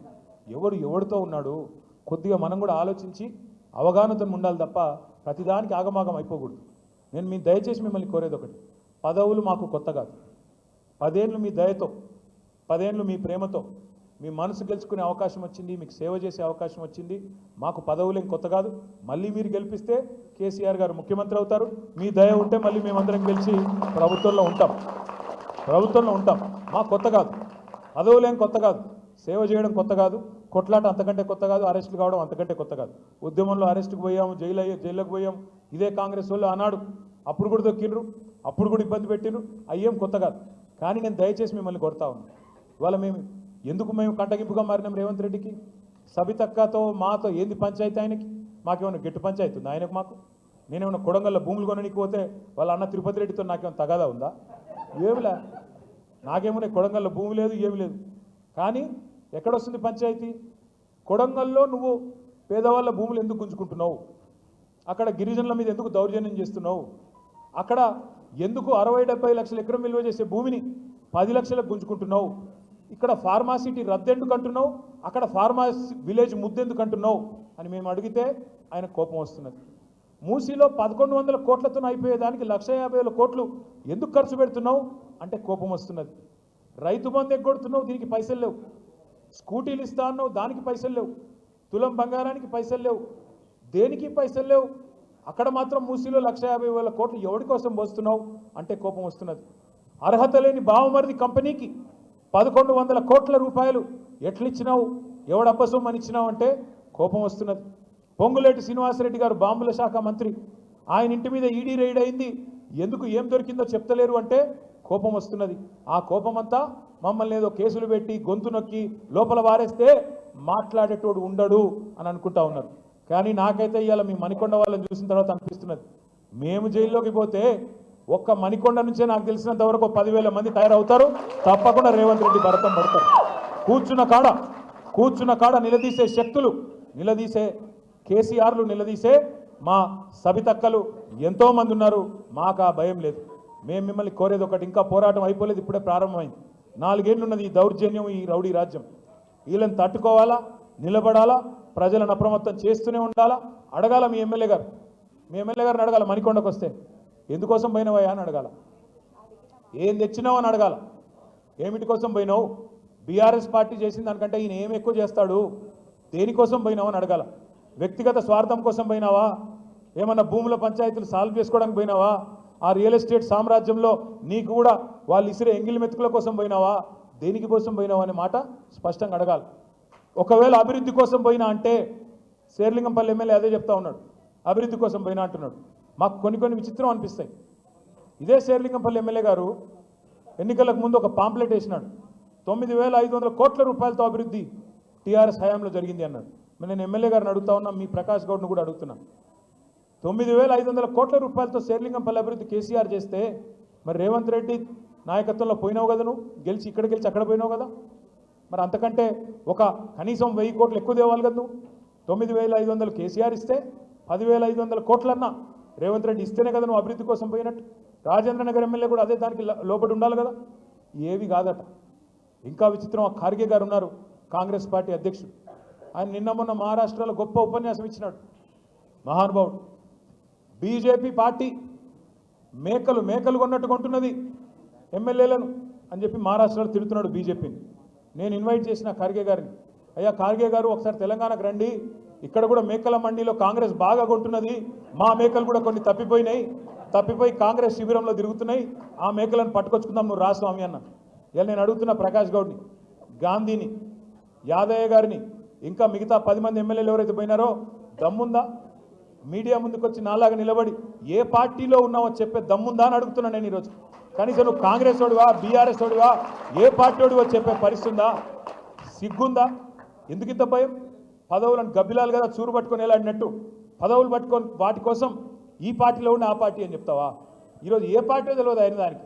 ఎవడితో ఉన్నాడు కొద్దిగా మనం కూడా ఆలోచించి అవగాహనతో ఉండాలి తప్ప ప్రతిదానికి ఆగమాగం అయిపోకూడదు. నేను మీ దయచేసి మిమ్మల్ని కోరేది ఒకటి, పదవులు మాకు కొత్త కాదు. 10 ఏళ్ళు మీ దయతో, 10 ఏళ్ళు మీ ప్రేమతో మీ మనసు గెలుచుకునే అవకాశం వచ్చింది, మీకు సేవ చేసే అవకాశం వచ్చింది. మాకు పదవులేం కొత్త కాదు. మళ్ళీ మీరు గెలిపిస్తే కేసీఆర్ గారు ముఖ్యమంత్రి అవుతారు. మీ దయ ఉంటే మళ్ళీ మేమందరం గెలిచి ప్రభుత్వంలో ఉంటాం. మాకు కొత్త కాదు, పదవులేం కొత్త కాదు, సేవ చేయడం కొత్త కాదు, కొట్లాట అంతకంటే కొత్త కాదు, అరెస్టులు కావడం అంతకంటే కొత్త కాదు. ఉద్యమంలో అరెస్టుకు పోయాము, జైల్లోకి పోయాము. ఇదే కాంగ్రెస్ వాళ్ళు ఆనాడు అప్పుడు కూడా దొక్కిండ్రు, అప్పుడు కూడా ఇబ్బంది పెట్టిండ్రు. అయ్యేం కొత్త కాదు. కానీ నేను దయచేసి మిమ్మల్ని కొడతా ఉన్నాను. ఇవాళ మేము కంటగింపుగా మారినాం రేవంత్ రెడ్డికి. సబితక్కతో మాతో ఏంది పంచాయతీ? ఆయనకి మాకేమైనా గెట్టు పంచాయతీ ఉందా? ఆయనకు మాకు? నేనేమన్నా కొడంగల్లో భూములు కొనడానికి పోతే వాళ్ళ అన్న తిరుపతి రెడ్డితో నాకేమైనా తగాదా ఉందా? ఏమిలే, నాకేమన్నా కొడంగల్లో భూమి లేదు, ఏమి లేదు. కానీ ఎక్కడొస్తుంది పంచాయతీ? కొడంగల్లో నువ్వు పేదవాళ్ళ భూములు ఎందుకు గుంజుకుంటున్నావు? అక్కడ గిరిజనుల మీద ఎందుకు దౌర్జన్యం చేస్తున్నావు? అక్కడ ఎందుకు 60-70 లక్షల ఎకరం విలువ చేసే భూమిని 10 లక్షలకు గుంజుకుంటున్నావు? ఇక్కడ ఫార్మాసిటీ రద్దెందుకు అంటున్నావు? అక్కడ ఫార్మాసి విలేజ్ ముద్దెందుకు అంటున్నావు అని మేము అడిగితే ఆయన కోపం వస్తున్నది. మూసీలో 1100 కోట్లతో అయిపోయేదానికి 1,50,000 కోట్లు ఎందుకు ఖర్చు పెడుతున్నావు అంటే కోపం వస్తున్నది. రైతు బంధు ఎగ్గొడుతున్నావు, దీనికి పైసలు లేవు. స్కూటీలు ఇస్తా అన్నావు, దానికి పైసలు లేవు. తులం బంగారానికి పైసలు లేవు, దేనికి పైసలు లేవు. అక్కడ మాత్రం మూసీలో 1,50,000 కోట్లు ఎవడి కోసం పోస్తున్నావు అంటే కోపం వస్తున్నది. అర్హత లేని బావమరిది కంపెనీకి 1,100 కోట్ల రూపాయలు ఎట్లిచ్చినావు, ఎవడు అప్పసొమ్మని ఇచ్చినావు అంటే కోపం వస్తున్నది. పొంగులేటి శ్రీనివాసరెడ్డి గారు బాంబుల శాఖ మంత్రి, ఆయన ఇంటి మీద ఈడీ రైడ్ అయింది, ఎందుకు ఏం దొరికిందో చెప్తలేరు అంటే కోపం వస్తున్నది. ఆ కోపమంతా మమ్మల్ని ఏదో కేసులు పెట్టి గొంతు నొక్కి లోపల వారేస్తే మాట్లాడేటోడు ఉండడు అని అనుకుంటా ఉన్నారు. కానీ నాకైతే ఇవాళ మీ మణికొండ వాళ్ళని చూసిన తర్వాత అనిపిస్తున్నది, మేము జైల్లోకి పోతే ఒక్క మణికొండ నుంచే నాకు తెలిసినంత వరకు 10,000 మంది తయారవుతారు, తప్పకుండా రేవంత్ రెడ్డి భరతం పడతారు. కూర్చున్న కాడ నిలదీసే శక్తులు, నిలదీసే కేసీఆర్లు, నిలదీసే మా సబితక్కలు ఎంతోమంది ఉన్నారు. మాకు ఆ భయం లేదు. మేము మిమ్మల్ని కోరేది ఒకటి, ఇంకా పోరాటం అయిపోలేదు, ఇప్పుడే ప్రారంభమైంది. 4 ఏళ్ళు ఉన్నది ఈ దౌర్జన్యం, ఈ రౌడీ రాజ్యం. వీళ్ళని తట్టుకోవాలా, నిలబడాలా, ప్రజలను అప్రమత్తం చేస్తూనే ఉండాలా. అడగాల మీ ఎమ్మెల్యే గారిని అడగాల, మణికొండకు వస్తే ఎందుకోసం పోయినవయ్యా అని అడగాల, ఏం తెచ్చినావు అని అడగాల, ఏమిటి కోసం పోయినావు, బీఆర్ఎస్ పార్టీ చేసిన దానికంటే ఈయన ఏం ఎక్కువ చేస్తాడు, దేనికోసం పోయినావు అని అడగాల. వ్యక్తిగత స్వార్థం కోసం పోయినావా, ఏమన్నా భూముల పంచాయతీలు సాల్వ్ చేసుకోవడానికి పోయినావా, ఆ రియల్ ఎస్టేట్ సామ్రాజ్యంలో నీకు కూడా వాళ్ళు ఇసిరే ఎంగిలి మెతుకుల కోసం పోయినావా, దేనికి కోసం పోయినావా అనే మాట స్పష్టంగా అడగాలి. ఒకవేళ అభివృద్ధి కోసం పోయినా అంటే శేర్లింగంపల్లి ఎమ్మెల్యే అదే చెప్తా ఉన్నాడు, అభివృద్ధి కోసం పోయినా అంటున్నాడు. మాకు కొన్ని విచిత్రం అనిపిస్తాయి. ఇదే శేర్లింగంపల్లి ఎమ్మెల్యే గారు ఎన్నికలకు ముందు ఒక పాంప్లెట్ వేసినాడు, 9,500 కోట్ల రూపాయలతో అభివృద్ధి టీఆర్ఎస్ హయాంలో జరిగింది అన్నాడు. నేను ఎమ్మెల్యే గారిని అడుగుతా ఉన్నా, మీ ప్రకాష్ గౌడ్ను కూడా అడుగుతున్నా, 9,500 కోట్ల రూపాయలతో శేర్లింగంపల్లి అభివృద్ధి కేసీఆర్ చేస్తే మరి రేవంత్ రెడ్డి నాయకత్వంలో పోయినావు కదా, నువ్వు గెలిచి ఇక్కడ గెలిచి అక్కడ పోయినావు కదా, మరి అంతకంటే ఒక కనీసం 1000 కోట్లు ఎక్కువ తేవాలి కదా నువ్వు. 9,500 కేసీఆర్ ఇస్తే 10,500 కోట్లన్నా రేవంత్ రెడ్డి ఇస్తేనే కదా నువ్వు అభివృద్ధి కోసం పోయినట్టు. రాజేంద్ర నగర్ ఎమ్మెల్యే కూడా అదే దానికి లోబడి ఉండాలి కదా, ఏవి కాదట. ఇంకా విచిత్రం, ఆ ఖార్గే గారు ఉన్నారు, కాంగ్రెస్ పార్టీ అధ్యక్షుడు. ఆయన నిన్న మొన్న మహారాష్ట్రలో గొప్ప ఉపన్యాసం ఇచ్చినాడు, మహానుభావుడు. బీజేపీ పార్టీ మేకలు కొన్నట్టు కొంటున్నది ఎమ్మెల్యేలను అని చెప్పి మహారాష్ట్రలో తిడుతున్నాడు బీజేపీని. నేను ఇన్వైట్ చేసిన ఖార్గే గారిని, అయ్యా ఖార్గే గారు ఒకసారి తెలంగాణకు రండి, ఇక్కడ కూడా మేకల మండీలో కాంగ్రెస్ బాగా కొంటున్నది, మా మేకలు కూడా కొన్ని తప్పిపోయి కాంగ్రెస్ శిబిరంలో తిరుగుతున్నాయి, ఆ మేకలను పట్టుకొచ్చుకుందాం, నువ్వు రా స్వామి అన్న. ఇలా నేను అడుగుతున్న ప్రకాష్ గౌడ్ని, గాంధీని, యాదయ్య గారిని, ఇంకా మిగతా 10 మంది ఎమ్మెల్యేలు ఎవరైతే పోయినారో దమ్ముందా మీడియా ముందుకు వచ్చి నాలాగా నిలబడి ఏ పార్టీలో ఉన్నావో చెప్పే దమ్ముందా అని అడుగుతున్నా నేను ఈరోజు. కనీసం నువ్వు కాంగ్రెస్ వాడివా, బీఆర్ఎస్ వాడివా, ఏ పార్టీ వాడివో చెప్పే పరిస్థితి ఉందా, సిగ్గుందా? ఎందుకు ఇంత భయం? పదవులను గబ్బిలాలు కదా చూరు పట్టుకొని వెళ్ళాడినట్టు పదవులు పట్టుకొని వాటి కోసం ఈ పార్టీలో ఉన్న ఆ పార్టీ అని చెప్తావా? ఈరోజు ఏ పార్టీ తెలియదు అయిన దానికి.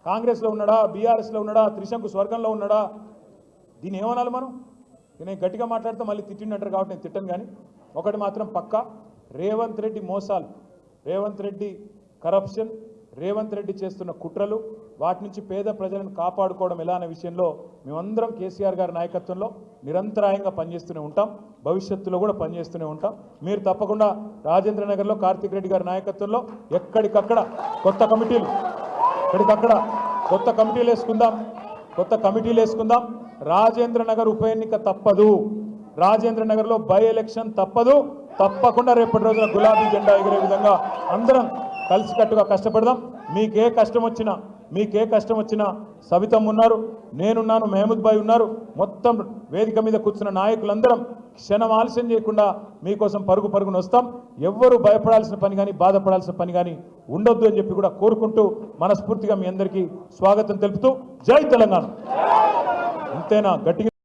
కాంగ్రెస్లో ఉన్నాడా, బీఆర్ఎస్లో ఉన్నాడా, త్రిశంకు స్వర్గంలో ఉన్నాడా? దీన్ని ఏమనాలి మనం? నేను గట్టిగా మాట్లాడితే మళ్ళీ తిట్టిండంటారు కాబట్టి నేను తిట్టను. కానీ ఒకటి మాత్రం పక్కా, రేవంత్ రెడ్డి మోసాలు, రేవంత్ రెడ్డి కరప్షన్, రేవంత్ రెడ్డి చేస్తున్న కుట్రలు, వాటి నుంచి పేద ప్రజలను కాపాడుకోవడం ఎలా అనే విషయంలో మేమందరం కేసీఆర్ గారి నాయకత్వంలో నిరంతరాయంగా పనిచేస్తూనే ఉంటాం, భవిష్యత్తులో కూడా పనిచేస్తూనే ఉంటాం. మీరు తప్పకుండా రాజేంద్ర నగర్లో కార్తిక్ రెడ్డి గారి నాయకత్వంలో ఎక్కడికక్కడ కొత్త కమిటీలు వేసుకుందాం. రాజేంద్ర నగర్ ఉప ఎన్నిక తప్పదు, రాజేంద్ర నగర్లో బై ఎలక్షన్ తప్పదు. తప్పకుండా రేపటి రోజున గులాబీ జెండా ఎగిరే విధంగా అందరం కలిసికట్టుగా కష్టపడదాం. మీకే కష్టం వచ్చినా సబితమ్మ ఉన్నారు, నేనున్నాను, మహమూద్ భాయ్ ఉన్నారు, మొత్తం వేదిక మీద కూర్చున్న నాయకులందరం క్షణం ఆలస్యం చేయకుండా మీకోసం పరుగున వస్తాం. ఎవ్వరూ భయపడాల్సిన పని కానీ బాధపడాల్సిన పని కానీ ఉండొద్దు అని చెప్పి కూడా కోరుకుంటూ మనస్ఫూర్తిగా మీ అందరికీ స్వాగతం తెలుపుతూ జై తెలంగాణ. అంతేనా? గట్టిగా